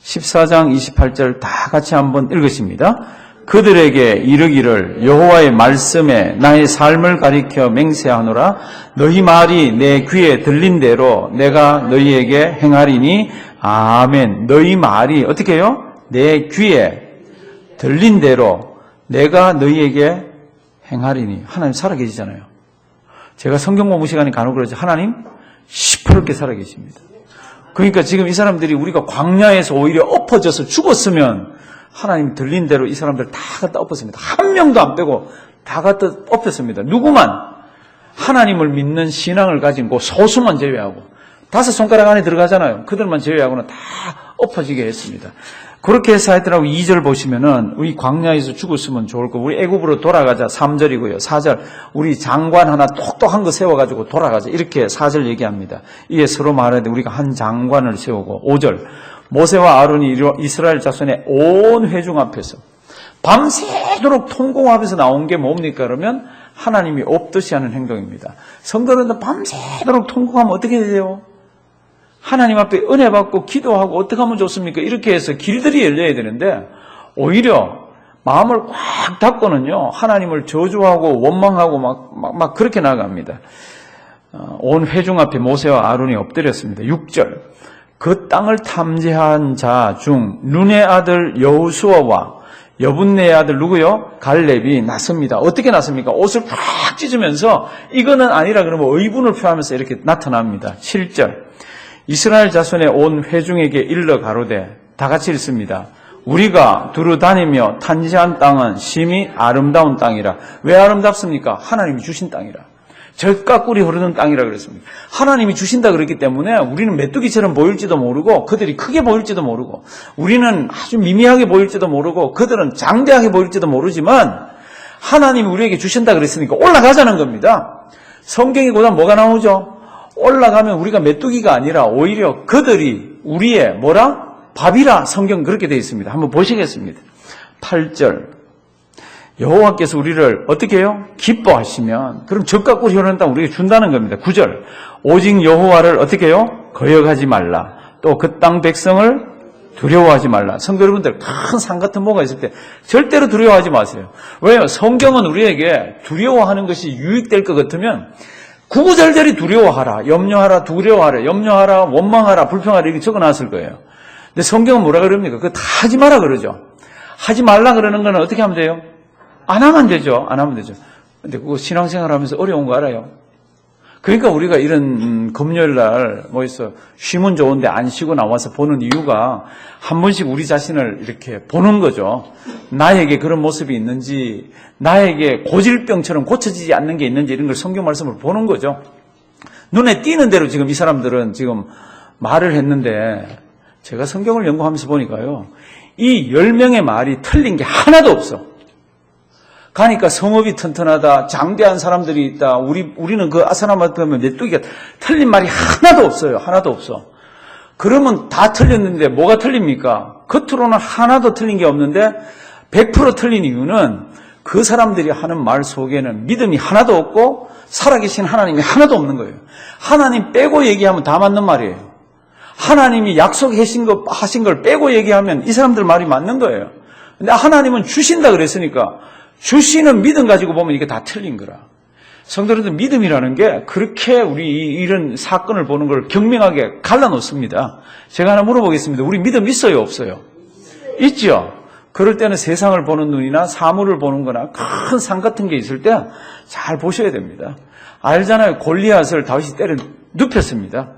14장 28절 다 같이 한번 읽으십니다. 그들에게 이르기를 여호와의 말씀에 나의 삶을 가리켜 맹세하노라. 너희 말이 내 귀에 들린 대로 내가 너희에게 행하리니 아멘. 너희 말이 어떻게 해요? 내 귀에 들린 대로 내가 너희에게 행하리니. 하나님 살아계시잖아요. 제가 성경 공부 시간에 간혹 그러죠. 하나님 시퍼렇게 살아계십니다. 그러니까 지금 이 사람들이 우리가 광야에서 오히려 엎어져서 죽었으면 하나님 들린 대로 이 사람들 다 갖다 엎었습니다. 한 명도 안 빼고 다 갖다 엎었습니다. 누구만? 하나님을 믿는 신앙을 가진 그 소수만 제외하고 5손가락 안에 들어가잖아요. 그들만 제외하고는 다 엎어지게 했습니다. 그렇게 해서 하여튼하고 2절 보시면은 우리 광야에서 죽었으면 좋을 거. 우리 애굽으로 돌아가자 3절이고요. 4절 우리 장관 하나 똑똑한 거 세워가지고 돌아가자. 이렇게 4절 얘기합니다. 이에 서로 말하되 우리가 한 장관을 세우고 5절 모세와 아론이 이스라엘 자손의 온 회중 앞에서 밤새도록 통곡하면서 나온 게 뭡니까? 그러면 하나님이 없듯이 하는 행동입니다. 성도는 밤새도록 통곡하면 어떻게 돼요? 하나님 앞에 은혜 받고 기도하고 어떻게 하면 좋습니까? 이렇게 해서 길들이 열려야 되는데 오히려 마음을 꽉 닫고는요 하나님을 저주하고 원망하고 막 그렇게 나갑니다. 온 회중 앞에 모세와 아론이 엎드렸습니다. 6절 그 땅을 탐지한 자 중 눈의 아들 여호수아와 여분네의 아들 누구요? 갈렙이 났습니다. 어떻게 났습니까? 옷을 팍 찢으면서 이거는 아니라 그러면 의분을 표하면서 이렇게 나타납니다. 7절 이스라엘 자손의 온 회중에게 일러 가로되 다 같이 읽습니다. 우리가 두루 다니며 탄지한 땅은 심히 아름다운 땅이라. 왜 아름답습니까? 하나님이 주신 땅이라. 젖과 꿀이 흐르는 땅이라 그랬습니다. 하나님이 주신다 그랬기 때문에 우리는 메뚜기처럼 보일지도 모르고 그들이 크게 보일지도 모르고 우리는 아주 미미하게 보일지도 모르고 그들은 장대하게 보일지도 모르지만 하나님이 우리에게 주신다 그랬으니까 올라가자는 겁니다. 성경에 보다 뭐가 나오죠? 올라가면 우리가 메뚜기가 아니라 오히려 그들이 우리의 뭐라? 밥이라. 성경 그렇게 되어 있습니다. 한번 보시겠습니다. 8절 여호와께서 우리를 어떻게 해요? 기뻐하시면 그럼 젖과 꿀이 흐르는 땅 우리에게 준다는 겁니다. 9절 오직 여호와를 어떻게 해요? 거역하지 말라. 또 그 땅 백성을 두려워하지 말라. 성도 여러분들, 큰 산 같은 뭐가 있을 때 절대로 두려워하지 마세요. 왜요? 성경은 우리에게 두려워하는 것이 유익될 것 같으면 구구절절히 두려워하라, 염려하라, 두려워하라, 염려하라, 원망하라, 불평하라 이렇게 적어놨을 거예요. 근데 성경은 뭐라 그럽니까? 그거 다 하지 마라 그러죠. 하지 말라 그러는 거는 어떻게 하면 돼요? 안 하면 되죠. 안 하면 되죠. 근데 그거 신앙생활 하면서 어려운 거 알아요? 그러니까 우리가 이런 금요일 날 뭐 있어 쉬면 좋은데 안 쉬고 나와서 보는 이유가 한 번씩 우리 자신을 이렇게 보는 거죠. 나에게 그런 모습이 있는지, 나에게 고질병처럼 고쳐지지 않는 게 있는지 이런 걸 성경 말씀을 보는 거죠. 눈에 띄는 대로 지금 이 사람들은 지금 말을 했는데 제가 성경을 연구하면서 보니까요. 이 10명의 말이 틀린 게 하나도 없어. 가니까 성읍이 튼튼하다, 장대한 사람들이 있다, 우리는 그 아사나마트 가면 메뚜기가 틀린 말이 하나도 없어요. 하나도 없어. 그러면 다 틀렸는데 뭐가 틀립니까? 겉으로는 하나도 틀린 게 없는데 100% 틀린 이유는 그 사람들이 하는 말 속에는 믿음이 하나도 없고 살아계신 하나님이 하나도 없는 거예요. 하나님 빼고 얘기하면 다 맞는 말이에요. 하나님이 약속하신 걸 빼고 얘기하면 이 사람들 말이 맞는 거예요. 근데 하나님은 주신다 그랬으니까 주시는 믿음 가지고 보면 이게 다 틀린 거라. 성도들은 믿음이라는 게 그렇게 우리 이런 사건을 보는 걸 경명하게 갈라놓습니다. 제가 하나 물어보겠습니다. 우리 믿음 있어요, 없어요? 있죠? 그럴 때는 세상을 보는 눈이나 사물을 보는 거나 큰 산 같은 게 있을 때 잘 보셔야 됩니다. 알잖아요. 골리앗을 다윗이 때려 눕혔습니다.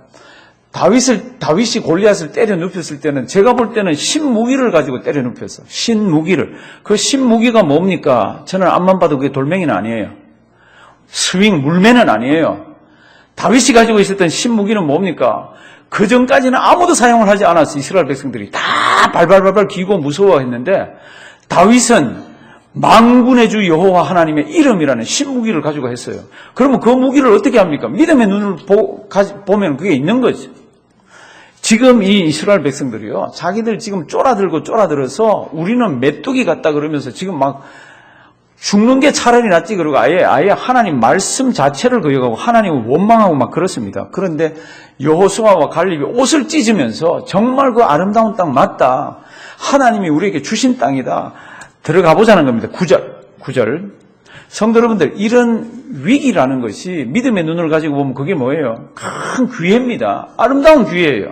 다윗이 골리앗을 때려 눕혔을 때는 제가 볼 때는 신무기를 가지고 때려 눕혔어. 신무기를. 그 신무기가 뭡니까? 저는 앞만 봐도 그게 돌멩이는 아니에요. 스윙, 물매는 아니에요. 다윗이 가지고 있었던 신무기는 뭡니까? 그 전까지는 아무도 사용을 하지 않았어. 이스라엘 백성들이 다 발발발발 기고 무서워했는데 다윗은 만군의 주 여호와 하나님의 이름이라는 신무기를 가지고 했어요. 그러면 그 무기를 어떻게 합니까? 믿음의 눈을 보면 그게 있는 거죠. 지금 이 이스라엘 백성들이요, 자기들 지금 쫄아들어서 우리는 메뚜기 같다 그러면서 지금 막 죽는 게 차라리 낫지 그러고 아예 하나님 말씀 자체를 거역하고 하나님을 원망하고 막 그렇습니다. 그런데 여호수아와 갈렙이 옷을 찢으면서 정말 그 아름다운 땅 맞다. 하나님이 우리에게 주신 땅이다. 들어가 보자는 겁니다. 9절. 성도 여러분들, 이런 위기라는 것이 믿음의 눈을 가지고 보면 그게 뭐예요? 큰 기회입니다. 아름다운 기회예요.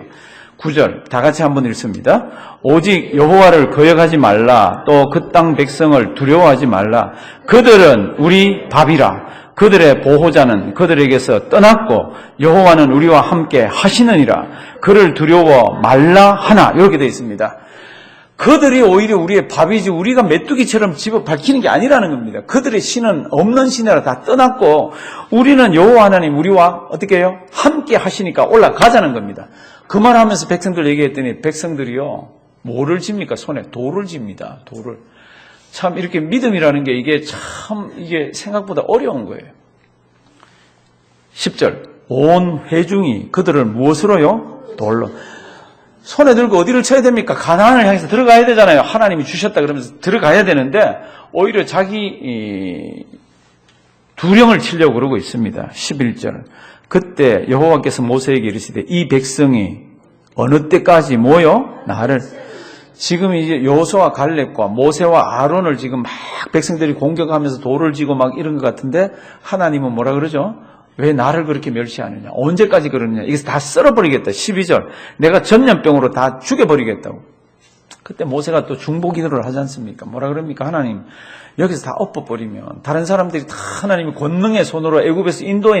9절 다 같이 한번 읽습니다. 오직 여호와를 거역하지 말라. 또 그 땅 백성을 두려워하지 말라. 그들은 우리 밥이라. 그들의 보호자는 그들에게서 떠났고 여호와는 우리와 함께 하시느니라. 그를 두려워 말라 하나. 이렇게 되어 있습니다. 그들이 오히려 우리의 밥이지 우리가 메뚜기처럼 집어 밝히는 게 아니라는 겁니다. 그들의 신은 없는 신이라 다 떠났고 우리는 여호와 하나님 우리와 어떻게 해요? 함께 하시니까 올라가자는 겁니다. 그 말하면서 백성들 얘기했더니 백성들이요 뭐를 집니까? 손에 돌을 집니다. 돌을. 참 이렇게 믿음이라는 게 이게 생각보다 어려운 거예요. 10절 온 회중이 그들을 무엇으로요? 돌로. 손에 들고 어디를 쳐야 됩니까? 가나안을 향해서 들어가야 되잖아요. 하나님이 주셨다 그러면서 들어가야 되는데 오히려 자기 두령을 치려고 그러고 있습니다. 11절 그때 여호와께서 모세에게 이르시되 이 백성이 어느 때까지 모여 나를. 지금 이제 여호수아와 갈렙과 모세와 아론을 지금 막 백성들이 공격하면서 돌을 쥐고 막 이런 것 같은데 하나님은 뭐라 그러죠? 왜 나를 그렇게 멸시하느냐? 언제까지 그러느냐? 이것을 다 썰어버리겠다. 12절. 내가 전염병으로 다 죽여버리겠다고. 그때 모세가 또 중보기도를 하지 않습니까? 뭐라 그럽니까? 하나님, 여기서 다 엎어버리면 다른 사람들이 다 하나님이 권능의 손으로 애굽에서 인도해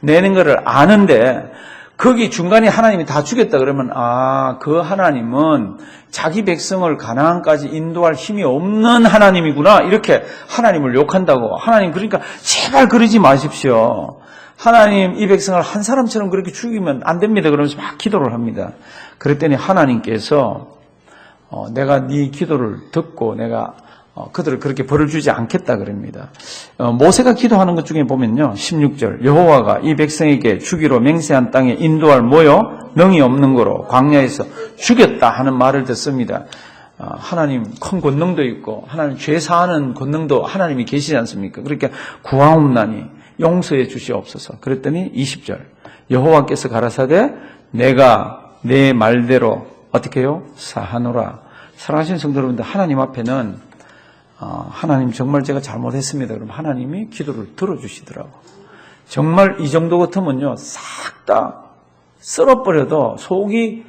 내는 거를 아는데 거기 중간에 하나님이 다 죽였다 그러면 그 하나님은 자기 백성을 가나안까지 인도할 힘이 없는 하나님이구나, 이렇게 하나님을 욕한다고. 하나님 그러니까 제발 그러지 마십시오. 하나님 이 백성을 한 사람처럼 그렇게 죽이면 안 됩니다, 그러면서 막 기도를 합니다. 그랬더니 하나님께서 내가 네 기도를 듣고 내가 그들을 그렇게 벌을 주지 않겠다 그럽니다. 모세가 기도하는 것 중에 보면요, 16절 여호와가 이 백성에게 주기로 맹세한 땅에 인도할 뭐요? 능이 없는 거로 광야에서 죽였다 하는 말을 듣습니다. 하나님 큰 권능도 있고 하나님 죄 사하는 권능도 하나님이 계시지 않습니까? 그러니까 구하옵나니 용서해 주시옵소서. 그랬더니 20절 여호와께서 가라사대 내가 내 말대로 어떻게 해요? 사하노라. 사랑하시는 성도 여러분들, 하나님 앞에는 하나님 정말 제가 잘못했습니다. 그럼 하나님이 기도를 들어주시더라고. 정말 이 정도 같으면요, 싹 다 썰어버려도 속이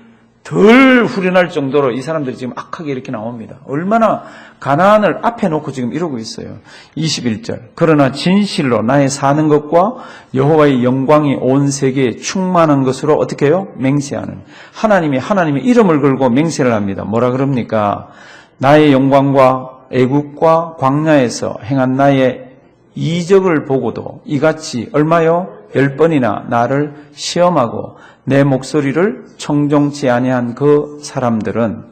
덜 후련할 정도로 이 사람들이 지금 악하게 이렇게 나옵니다. 얼마나 가나안을 앞에 놓고 지금 이러고 있어요. 21절 그러나 진실로 나의 사는 것과 여호와의 영광이 온 세계에 충만한 것으로 어떻게 해요? 맹세하는. 하나님의 이름을 걸고 맹세를 합니다. 뭐라 그럽니까? 나의 영광과 애국과 광야에서 행한 나의 이적을 보고도 이같이 얼마요? 10번이나 나를 시험하고 내 목소리를 청종치 아니한 그 사람들은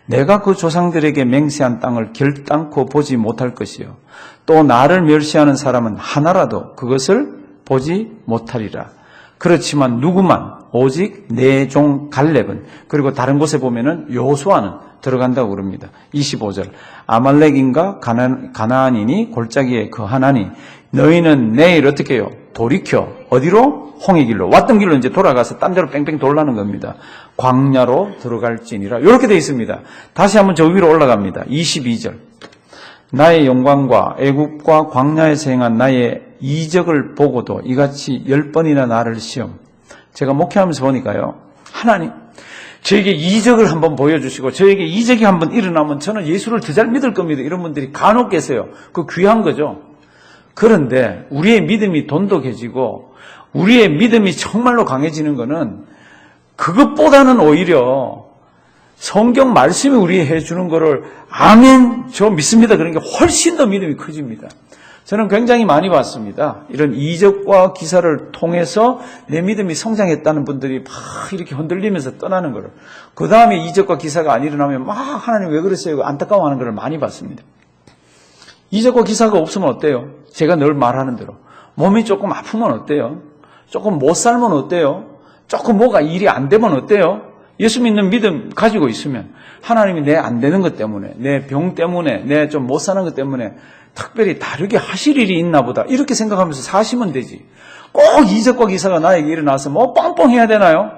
내가 그 조상들에게 맹세한 땅을 결단코 보지 못할 것이요 또 나를 멸시하는 사람은 하나라도 그것을 보지 못하리라. 그렇지만 누구만 오직 내 종 갈렙은, 그리고 다른 곳에 보면은 여호수아는 들어간다고 그럽니다. 25절 아말렉인가 가나안인이 골짜기에 거하나니 너희는 내일 어떻게 해요? 돌이켜 어디로? 홍해 길로. 왔던 길로 이제 돌아가서 딴 데로 뺑뺑 돌라는 겁니다. 광야로 들어갈지니라. 이렇게 되어 있습니다. 다시 한번 저 위로 올라갑니다. 22절 나의 영광과 애국과 광야에서 행한 나의 이적을 보고도 이같이 10번이나 나를 시험. 제가 목회하면서 보니까요, 하나님 저에게 이적을 한번 보여주시고 저에게 이적이 한번 일어나면 저는 예수를 더 잘 믿을 겁니다. 이런 분들이 간혹 계세요. 그 귀한 거죠. 그런데 우리의 믿음이 돈독해지고 우리의 믿음이 정말로 강해지는 거는 그것보다는 오히려 성경 말씀이 우리에게 해주는 거를 아멘 저 믿습니다. 그러니까 훨씬 더 믿음이 커집니다. 저는 굉장히 많이 봤습니다. 이런 이적과 기사를 통해서 내 믿음이 성장했다는 분들이 막 이렇게 흔들리면서 떠나는 거를, 그 다음에 이적과 기사가 안 일어나면 막 하나님 왜 그랬어요? 안타까워하는 걸 많이 봤습니다. 이적과 기사가 없으면 어때요? 제가 늘 말하는 대로 몸이 조금 아프면 어때요? 조금 못 살면 어때요? 조금 뭐가 일이 안 되면 어때요? 예수 믿는 믿음 가지고 있으면 하나님이 내 안 되는 것 때문에, 내 병 때문에, 내 좀 못 사는 것 때문에 특별히 다르게 하실 일이 있나 보다 이렇게 생각하면서 사시면 되지. 꼭 이적과 기사가 나에게 일어나서 뭐 뻥뻥해야 되나요?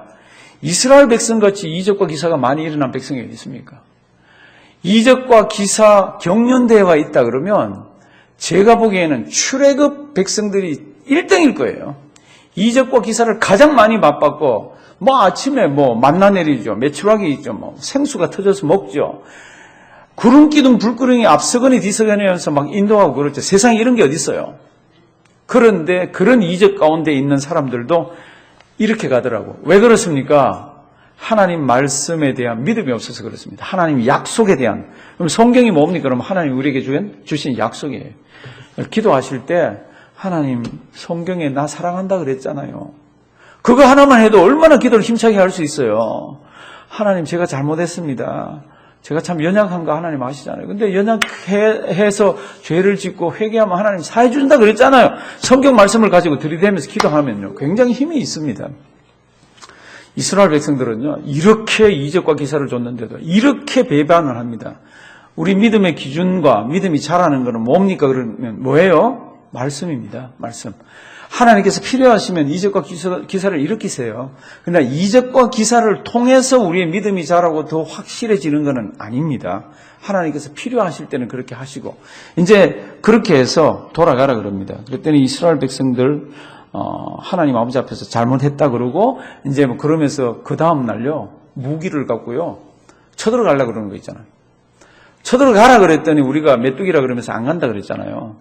이스라엘 백성같이 이적과 기사가 많이 일어난 백성이 어디 있습니까? 이적과 기사 경연대회가 있다 그러면 제가 보기에는 출애굽 백성들이 1등일 거예요. 이적과 기사를 가장 많이 맛봤고, 뭐 아침에 뭐 만나 내리죠. 메추라기 있죠. 뭐 생수가 터져서 먹죠. 구름 기둥 불구름이 앞서거니 뒤서거니 하면서 막 인도하고 그렇죠. 세상에 이런 게 어디 있어요. 그런데 그런 이적 가운데 있는 사람들도 이렇게 가더라고. 왜 그렇습니까? 하나님 말씀에 대한 믿음이 없어서 그렇습니다. 하나님 약속에 대한. 그럼 성경이 뭡니까? 그럼 하나님 우리에게 주신 약속이에요. 기도하실 때 하나님 성경에 나 사랑한다 그랬잖아요. 그거 하나만 해도 얼마나 기도를 힘차게 할 수 있어요. 하나님 제가 잘못했습니다. 제가 참 연약한 거 하나님 아시잖아요. 근데 연약해서 죄를 짓고 회개하면 하나님 사해 준다 그랬잖아요. 성경 말씀을 가지고 들이대면서 기도하면요, 굉장히 힘이 있습니다. 이스라엘 백성들은요, 이렇게 이적과 기사를 줬는데도 이렇게 배반을 합니다. 우리 믿음의 기준과 믿음이 자라는 것은 뭡니까? 그러면 뭐예요? 말씀입니다. 말씀. 하나님께서 필요하시면 이적과 기사를 일으키세요. 그러나 이적과 기사를 통해서 우리의 믿음이 자라고 더 확실해지는 것은 아닙니다. 하나님께서 필요하실 때는 그렇게 하시고, 이제 그렇게 해서 돌아가라 그럽니다. 그랬더니 이스라엘 백성들 하나님 아버지 앞에서 잘못했다 그러고, 이제 뭐 그러면서 그 다음 날요, 무기를 갖고요 쳐들어가려고 그러는 거 있잖아요. 쳐들어가라 그랬더니 우리가 메뚜기라 그러면서 안 간다 그랬잖아요.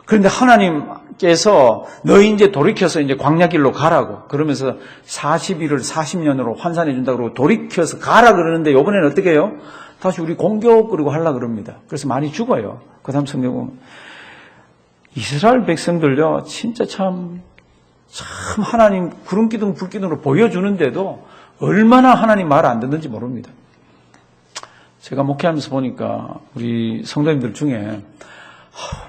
그런데 하나님께서 너희 이제 돌이켜서 이제 광야길로 가라고 그러면서 40일을 40년으로 환산해 준다고 그러고 돌이켜서 가라 그러는데 이번에는 어떻게 해요? 다시 우리 공격 그리고 하려고 그럽니다. 그래서 많이 죽어요. 그 다음 성경 보면 이스라엘 백성들요 진짜 참 하나님 구름기둥 불기둥으로 보여주는데도 얼마나 하나님 말 안 듣는지 모릅니다. 제가 목회하면서 보니까 우리 성도님들 중에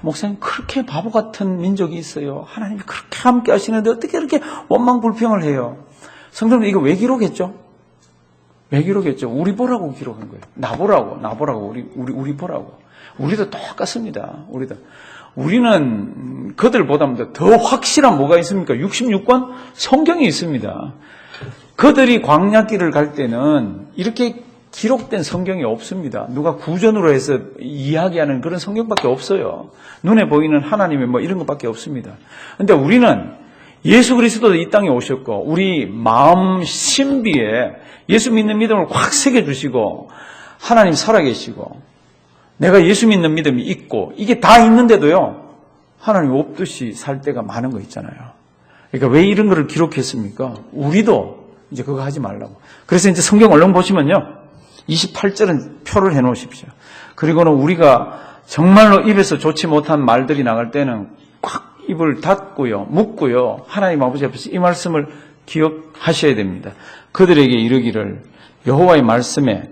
목사님 그렇게 바보 같은 민족이 있어요. 하나님이 그렇게 함께 하시는데 어떻게 이렇게 원망불평을 해요. 성도님 이거 왜 기록했죠? 왜 기록했죠? 우리 보라고 기록한 거예요. 나 보라고 우리 보라고. 우리도 똑같습니다. 우리는 그들보다 더 확실한 뭐가 있습니까? 66권 성경이 있습니다. 그들이 광야길을 갈 때는 이렇게 기록된 성경이 없습니다. 누가 구전으로 해서 이야기하는 그런 성경밖에 없어요. 눈에 보이는 하나님의 뭐 이런 것밖에 없습니다. 그런데 우리는 예수 그리스도도 이 땅에 오셨고 우리 마음 신비에 예수 믿는 믿음을 확 새겨주시고 하나님 살아계시고 내가 예수 믿는 믿음이 있고 이게 다 있는데도요 하나님 없듯이 살 때가 많은 거 있잖아요. 그러니까 왜 이런 거를 기록했습니까? 우리도 이제 그거 하지 말라고. 그래서 이제 성경 얼른 보시면요 28절은 표를 해놓으십시오. 그리고는 우리가 정말로 입에서 좋지 못한 말들이 나갈 때는 꽉 입을 닫고요, 묻고요. 하나님 아버지 앞에서 이 말씀을 기억하셔야 됩니다. 그들에게 이르기를 여호와의 말씀에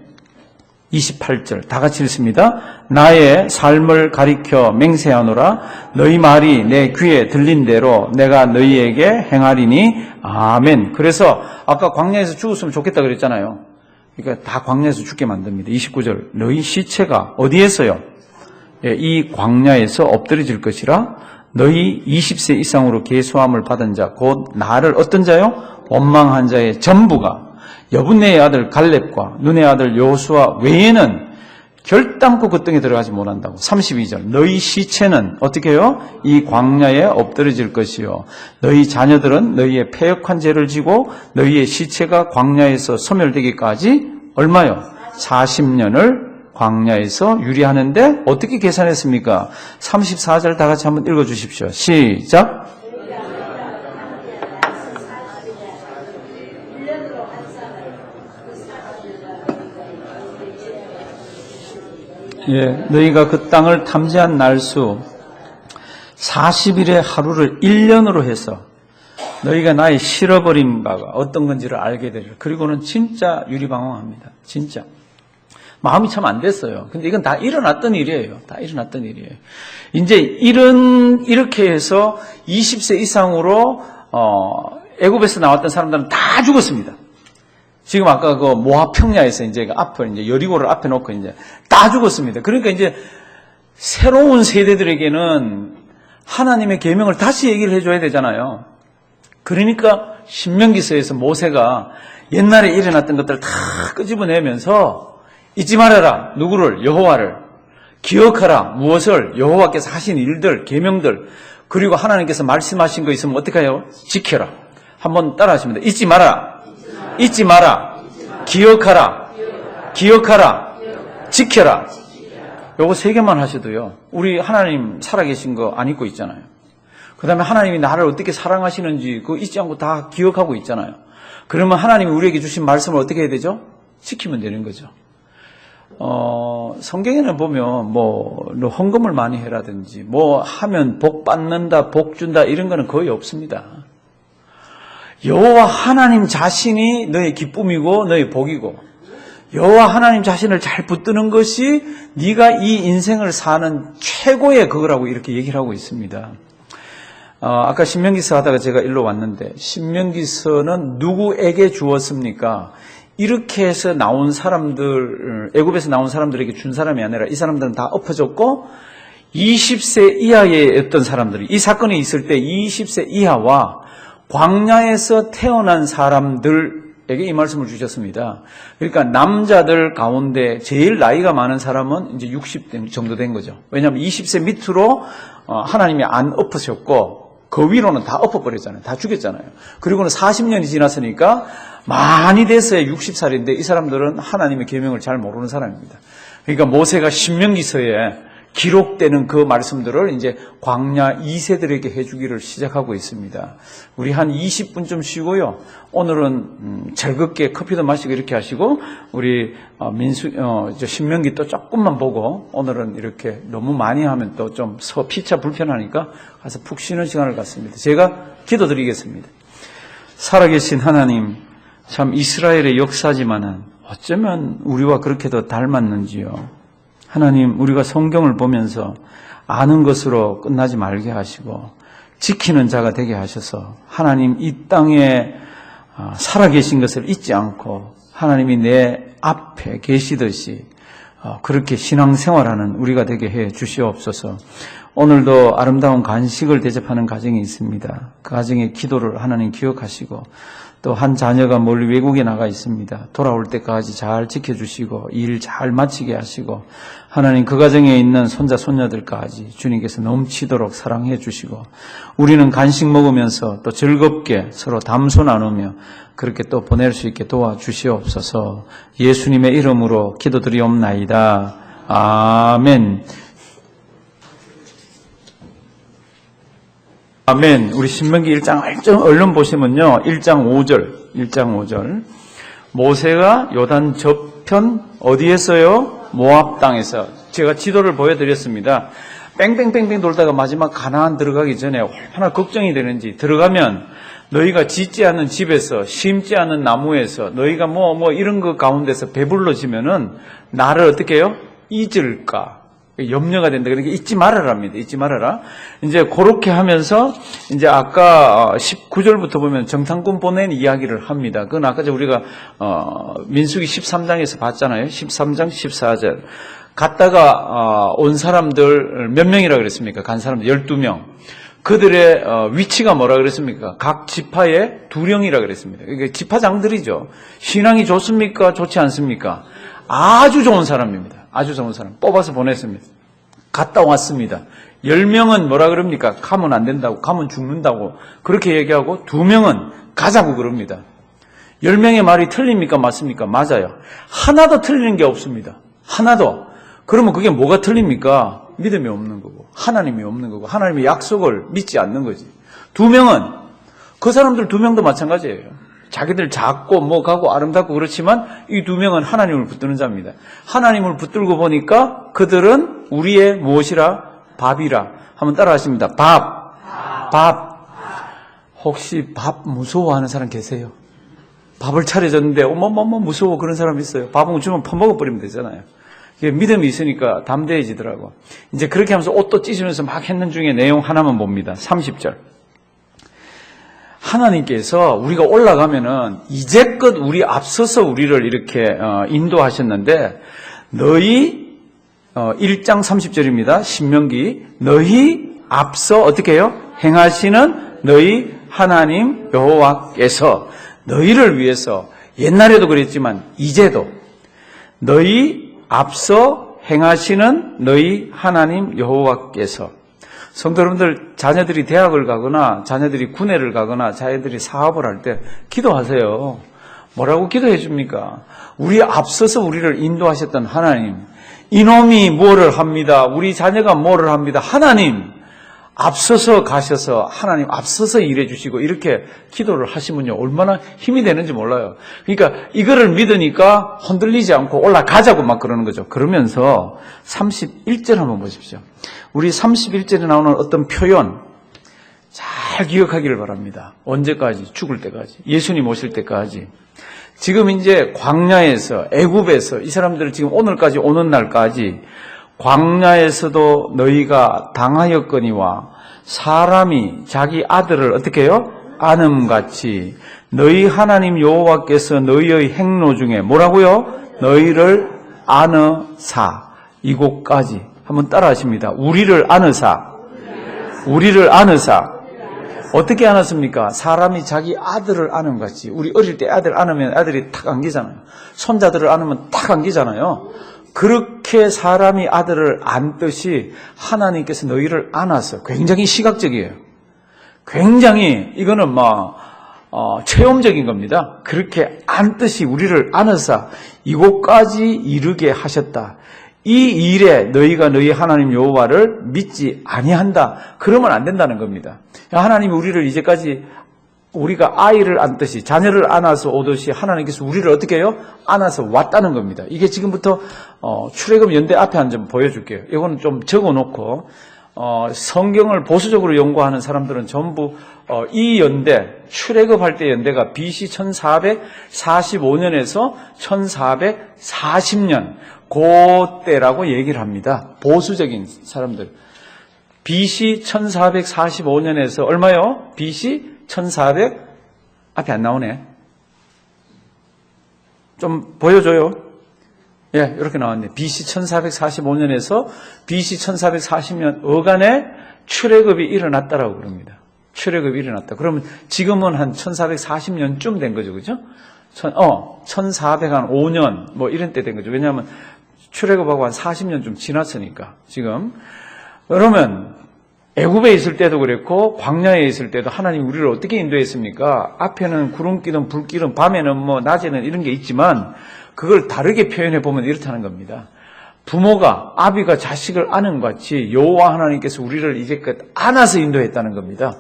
28절 다 같이 읽습니다. 나의 삶을 가리켜 맹세하노라. 너희 말이 내 귀에 들린 대로 내가 너희에게 행하리니 아멘. 그래서 아까 광야에서 죽었으면 좋겠다 그랬잖아요. 그러니까 다 광야에서 죽게 만듭니다. 29절 너희 시체가 어디에서요? 이 광야에서 엎드려질 것이라. 너희 20세 이상으로 계수함을 받은 자 곧 나를 어떤 자요? 원망한 자의 전부가 여분네의 아들 갈렙과 눈의 아들 여호수아 외에는 결단코 그 땅에 들어가지 못한다고. 32절 너희 시체는 어떻게 해요? 이 광야에 엎드려질 것이요 너희 자녀들은 너희의 패역한 죄를 지고 너희의 시체가 광야에서 소멸되기까지 얼마요? 40년을 광야에서 유리하는데 어떻게 계산했습니까? 34절 다 같이 한번 읽어주십시오. 시작. 너희가 그 땅을 탐지한 날수 40일의 하루를 1년으로 해서 너희가 나의 실어버린 바가 어떤 건지를 알게 되리라. 그리고는 진짜 유리방황합니다. 진짜. 마음이 참 안 됐어요. 근데 이건 다 일어났던 일이에요. 이제 이렇게 해서 20세 이상으로 애굽에서 나왔던 사람들은 다 죽었습니다. 지금 아까 그 모압 평야에서 이제 여리고를 앞에 놓고 이제 다 죽었습니다. 그러니까 이제 새로운 세대들에게는 하나님의 계명을 다시 얘기를 해줘야 되잖아요. 그러니까 신명기서에서 모세가 옛날에 일어났던 것들을 다 끄집어내면서 잊지 말아라. 누구를? 여호와를. 기억하라. 무엇을? 여호와께서 하신 일들, 계명들. 그리고 하나님께서 말씀하신 거 있으면 어떻게 해요? 지켜라. 한번 따라 하시면 돼요. 잊지 마라. 잊지 마라. 기억하라. 지켜라. 요거 세 개만 하셔도요. 우리 하나님 살아계신 거 안 잊고 있잖아요. 그 다음에 하나님이 나를 어떻게 사랑하시는지 그거 잊지 않고 다 기억하고 있잖아요. 그러면 하나님이 우리에게 주신 말씀을 어떻게 해야 되죠? 지키면 되는 거죠. 성경에는 보면 헌금을 많이 해라든지 하면 복 받는다, 복 준다 이런 거는 거의 없습니다. 여호와 하나님 자신이 너의 기쁨이고 너의 복이고 여호와 하나님 자신을 잘 붙드는 것이 네가 이 인생을 사는 최고의 그거라고 이렇게 얘기를 하고 있습니다. 아까 신명기서 하다가 제가 일로 왔는데 신명기서는 누구에게 주었습니까? 이렇게 해서 나온 사람들, 애굽에서 나온 사람들에게 준 사람이 아니라 이 사람들은 다 엎어졌고 20세 이하의 어떤 사람들이 이 사건이 있을 때 20세 이하와 광야에서 태어난 사람들에게 이 말씀을 주셨습니다. 그러니까 남자들 가운데 제일 나이가 많은 사람은 이제 60대 정도 된 거죠. 왜냐하면 20세 밑으로 하나님이 안 엎으셨고 그 위로는 다 엎어버렸잖아요. 다 죽였잖아요. 그리고는 40년이 지났으니까 많이 됐어야 60살인데 이 사람들은 하나님의 계명을 잘 모르는 사람입니다. 그러니까 모세가 신명기서에 기록되는 그 말씀들을 이제 광야 2세들에게 해주기를 시작하고 있습니다. 우리 한 20분쯤 쉬고요. 오늘은 즐겁게 커피도 마시고 이렇게 하시고 우리 신명기 또 조금만 보고 오늘은 이렇게 너무 많이 하면 또 좀 피차 불편하니까 가서 푹 쉬는 시간을 갖습니다. 제가 기도드리겠습니다. 살아계신 하나님, 참 이스라엘의 역사지만은 어쩌면 우리와 그렇게도 닮았는지요. 하나님, 우리가 성경을 보면서 아는 것으로 끝나지 말게 하시고 지키는 자가 되게 하셔서 하나님 이 땅에 살아계신 것을 잊지 않고 하나님이 내 앞에 계시듯이 그렇게 신앙생활하는 우리가 되게 해 주시옵소서. 오늘도 아름다운 간식을 대접하는 가정이 있습니다. 그 가정의 기도를 하나님 기억하시고 또 한 자녀가 멀리 외국에 나가 있습니다. 돌아올 때까지 잘 지켜주시고 일 잘 마치게 하시고 하나님 그 가정에 있는 손자 손녀들까지 주님께서 넘치도록 사랑해 주시고 우리는 간식 먹으면서 또 즐겁게 서로 담소 나누며 그렇게 또 보낼 수 있게 도와주시옵소서. 예수님의 이름으로 기도드리옵나이다. 아멘. 아멘. 우리 신명기 1장 얼른 보시면요. 1장 5절. 모세가 요단 저편 어디에서요? 모압 땅에서. 제가 지도를 보여드렸습니다. 뺑뺑뺑뺑 돌다가 마지막 가나안 들어가기 전에 얼마나 걱정이 되는지 들어가면 너희가 짓지 않은 집에서 심지 않은 나무에서 너희가 뭐 이런 거 가운데서 배불러지면은 나를 어떻게 해요? 잊을까? 염려가 된다. 그러니까 잊지 말아라입니다. 잊지 말아라. 이제 그렇게 하면서 이제 아까 19절부터 보면 정탐꾼 보낸 이야기를 합니다. 그건 아까 우리가 민수기 13장에서 봤잖아요. 13장 14절. 갔다가 온 사람들 몇 명이라 그랬습니까? 간 사람들 12명. 그들의 위치가 뭐라 그랬습니까? 각 지파에 2령이라 그랬습니다. 이게 지파장들이죠. 신앙이 좋습니까? 좋지 않습니까? 아주 좋은 사람입니다. 아주 좋은 사람 뽑아서 보냈습니다. 갔다 왔습니다. 10명은 뭐라 그럽니까? 가면 안 된다고, 가면 죽는다고 그렇게 얘기하고 2명은 가자고 그럽니다. 10명의 말이 틀립니까? 맞습니까? 맞아요. 하나도 틀리는 게 없습니다. 하나도. 그러면 그게 뭐가 틀립니까? 믿음이 없는 거고 하나님이 없는 거고 하나님의 약속을 믿지 않는 거지. 2명은 그 사람들 2명도 마찬가지예요. 자기들 작고 뭐 가고 아름답고 그렇지만 이 2명은 하나님을 붙드는 자입니다. 하나님을 붙들고 보니까 그들은 우리의 무엇이라? 밥이라. 한번 따라 하십니다. 밥. 혹시 밥 무서워하는 사람 계세요? 밥을 차려줬는데 어머 무서워 그런 사람 있어요. 밥은 주면 퍼먹어버리면 되잖아요. 이게 믿음이 있으니까 담대해지더라고. 이제 그렇게 하면서 옷도 찢으면서 막 했는 중에 내용 하나만 봅니다. 30절. 하나님께서 우리가 올라가면은 이제껏 우리 앞서서 우리를 이렇게 인도하셨는데 너희 1장 30절입니다. 신명기 너희 앞서 어떻게 해요? 행하시는 너희 하나님 여호와께서 너희를 위해서 옛날에도 그랬지만 이제도 너희 앞서 행하시는 너희 하나님 여호와께서 성도 여러분들 자녀들이 대학을 가거나 자녀들이 군대를 가거나 자녀들이 사업을 할 때 기도하세요. 뭐라고 기도해 줍니까? 우리 앞서서 우리를 인도하셨던 하나님, 이놈이 뭐를 합니다. 우리 자녀가 뭐를 합니다. 하나님 앞서서 가셔서 하나님 앞서서 일해 주시고 이렇게 기도를 하시면요 얼마나 힘이 되는지 몰라요. 그러니까 이거를 믿으니까 흔들리지 않고 올라가자고 막 그러는 거죠. 그러면서 31절 한번 보십시오. 우리 31절에 나오는 어떤 표현 잘 기억하기를 바랍니다. 언제까지? 죽을 때까지. 예수님 오실 때까지. 지금 이제 광야에서 애굽에서 이 사람들을 지금 오늘까지 오는 날까지 광야에서도 너희가 당하였거니와 사람이 자기 아들을 어떻게 해요? 안음같이 너희 하나님 여호와께서 너희의 행로 중에 뭐라고요? 너희를 안으사 이곳까지 한번 따라하십니다. 우리를 안으사 어떻게 안았습니까? 사람이 자기 아들을 안음같이. 우리 어릴 때 아들 안으면 아들이 탁 안기잖아요. 손자들을 안으면 탁 안기잖아요. 그렇게 사람이 아들을 안듯이 하나님께서 너희를 안아서 굉장히 시각적이에요. 굉장히 이거는 체험적인 겁니다. 그렇게 안듯이 우리를 안아서 이곳까지 이르게 하셨다. 이 일에 너희가 너희 하나님 여호와를 믿지 아니한다. 그러면 안 된다는 겁니다. 하나님이 우리를 이제까지 우리가 아이를 안듯이 자녀를 안아서 오듯이 하나님께서 우리를 어떻게 해요? 안아서 왔다는 겁니다. 이게 지금부터 출애굽 연대 앞에 한 점 보여줄게요. 이거는 좀 적어놓고 성경을 보수적으로 연구하는 사람들은 전부 이 연대, 출애굽할 때 연대가 BC 1445년에서 1440년 그때라고 얘기를 합니다. 보수적인 사람들. BC 1445년에서 얼마요? BC 1400 앞에 안 나오네. 좀 보여줘요. 예, 이렇게 나왔네. BC 1445년에서 BC 1440년 어간에 출애굽이 일어났다라고 그럽니다. 출애굽이 일어났다. 그러면 지금은 한 1440년쯤 된 거죠, 그죠? 1405년 뭐 이런 때 된 거죠. 왜냐하면 출애굽하고 한 40년 좀 지났으니까 지금. 그러면 애굽에 있을 때도 그랬고 광야에 있을 때도 하나님 우리를 어떻게 인도했습니까? 앞에는 구름기둥, 불기둥, 밤에는 뭐 낮에는 이런 게 있지만 그걸 다르게 표현해 보면 이렇다는 겁니다. 부모가 아비가 자식을 아는 것 같이 여호와 하나님께서 우리를 이제껏 안아서 인도했다는 겁니다.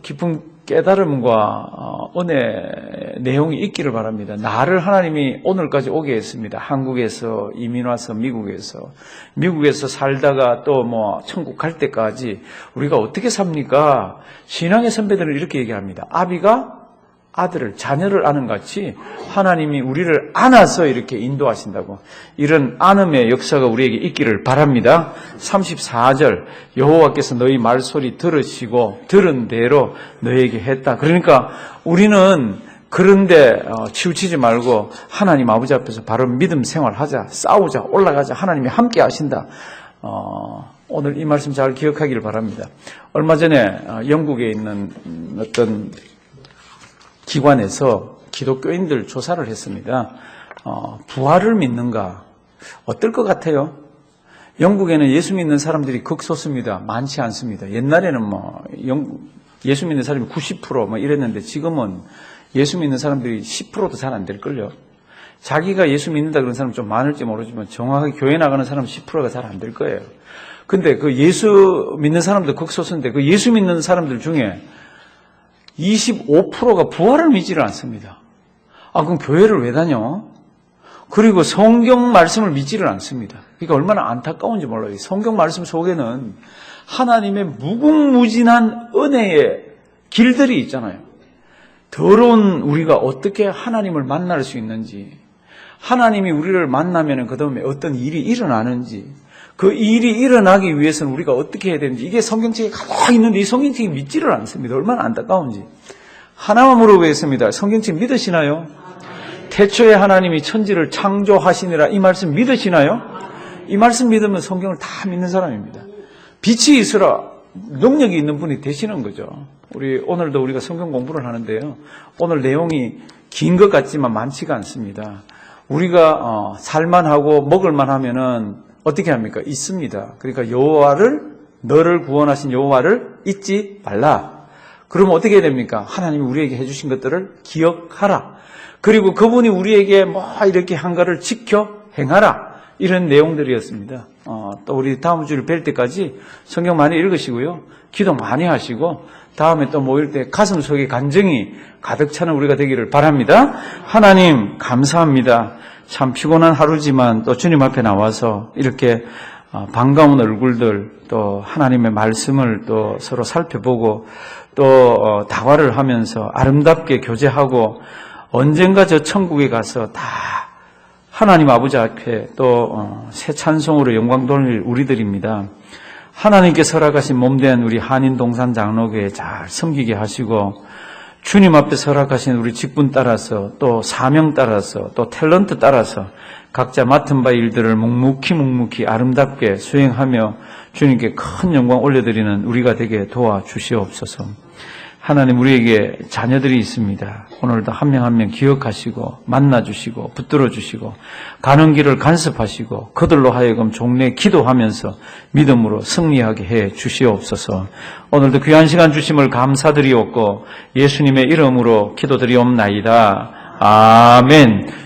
깊은 깨달음과 은혜 내용이 있기를 바랍니다. 나를 하나님이 오늘까지 오게 했습니다. 한국에서 이민 와서 미국에서 살다가 또 뭐 천국 갈 때까지 우리가 어떻게 삽니까? 신앙의 선배들은 이렇게 얘기합니다. 아비가 아들을, 자녀를 아는 같이 하나님이 우리를 안아서 이렇게 인도하신다고. 이런 안음의 역사가 우리에게 있기를 바랍니다. 34절 여호와께서 너희 말소리 들으시고 들은 대로 너희에게 했다. 그러니까 우리는 그런데 치우치지 말고 하나님 아버지 앞에서 바른 믿음 생활하자. 싸우자. 올라가자. 하나님이 함께 하신다. 오늘 이 말씀 잘 기억하기를 바랍니다. 얼마 전에 영국에 있는 어떤 기관에서 기독교인들 조사를 했습니다. 부활을 믿는가? 어떨 것 같아요? 영국에는 예수 믿는 사람들이 극소수입니다. 많지 않습니다. 옛날에는 예수 믿는 사람이 90% 뭐 이랬는데 지금은 예수 믿는 사람들이 10%도 잘 안 될걸요. 자기가 예수 믿는다 그런 사람 좀 많을지 모르지만 정확하게 교회 나가는 사람 10%가 잘 안 될 거예요. 근데 그 예수 믿는 사람도 극소수인데 그 예수 믿는 사람들 중에 25%가 부활을 믿지를 않습니다. 그럼 교회를 왜 다녀? 그리고 성경 말씀을 믿지를 않습니다. 그러니까 얼마나 안타까운지 몰라요. 성경 말씀 속에는 하나님의 무궁무진한 은혜의 길들이 있잖아요. 더러운 우리가 어떻게 하나님을 만날 수 있는지, 하나님이 우리를 만나면 그 다음에 어떤 일이 일어나는지, 그 일이 일어나기 위해서는 우리가 어떻게 해야 되는지, 이게 성경책에 가만히 있는데 이 성경책이 믿지를 않습니다. 얼마나 안타까운지. 하나만 물어보겠습니다. 성경책 믿으시나요? 태초에 하나님이 천지를 창조하시니라, 이 말씀 믿으시나요? 이 말씀 믿으면 성경을 다 믿는 사람입니다. 빛이 있으라 능력이 있는 분이 되시는 거죠. 오늘도 우리가 성경 공부를 하는데요. 오늘 내용이 긴 것 같지만 많지가 않습니다. 우리가 살만하고 먹을만 하면은 어떻게 합니까? 있습니다. 그러니까 너를 구원하신 여호와를 잊지 말라. 그러면 어떻게 해야 됩니까? 하나님이 우리에게 해주신 것들을 기억하라. 그리고 그분이 우리에게 이렇게 한 거를 지켜 행하라. 이런 내용들이었습니다. 또 우리 다음 주를 뵐 때까지 성경 많이 읽으시고요. 기도 많이 하시고 다음에 또 모일 때 가슴 속에 간증이 가득 차는 우리가 되기를 바랍니다. 하나님 감사합니다. 참 피곤한 하루지만 또 주님 앞에 나와서 이렇게 반가운 얼굴들 또 하나님의 말씀을 또 서로 살펴보고 또 다과를 하면서 아름답게 교제하고 언젠가 저 천국에 가서 다 하나님 아버지 앞에 또 새 찬송으로 영광 돌릴 우리들입니다. 하나님께 허락하신 몸된 우리 한인동산 장로교회 잘 섬기게 하시고 주님 앞에 허락하신 우리 직분 따라서 또 사명 따라서 또 탤런트 따라서 각자 맡은 바 일들을 묵묵히 아름답게 수행하며 주님께 큰 영광 올려드리는 우리가 되게 도와주시옵소서. 하나님 우리에게 자녀들이 있습니다. 오늘도 한 명 한 명 기억하시고 만나주시고 붙들어주시고 가는 길을 간섭하시고 그들로 하여금 종래 기도하면서 믿음으로 승리하게 해 주시옵소서. 오늘도 귀한 시간 주심을 감사드리옵고 예수님의 이름으로 기도드리옵나이다. 아멘.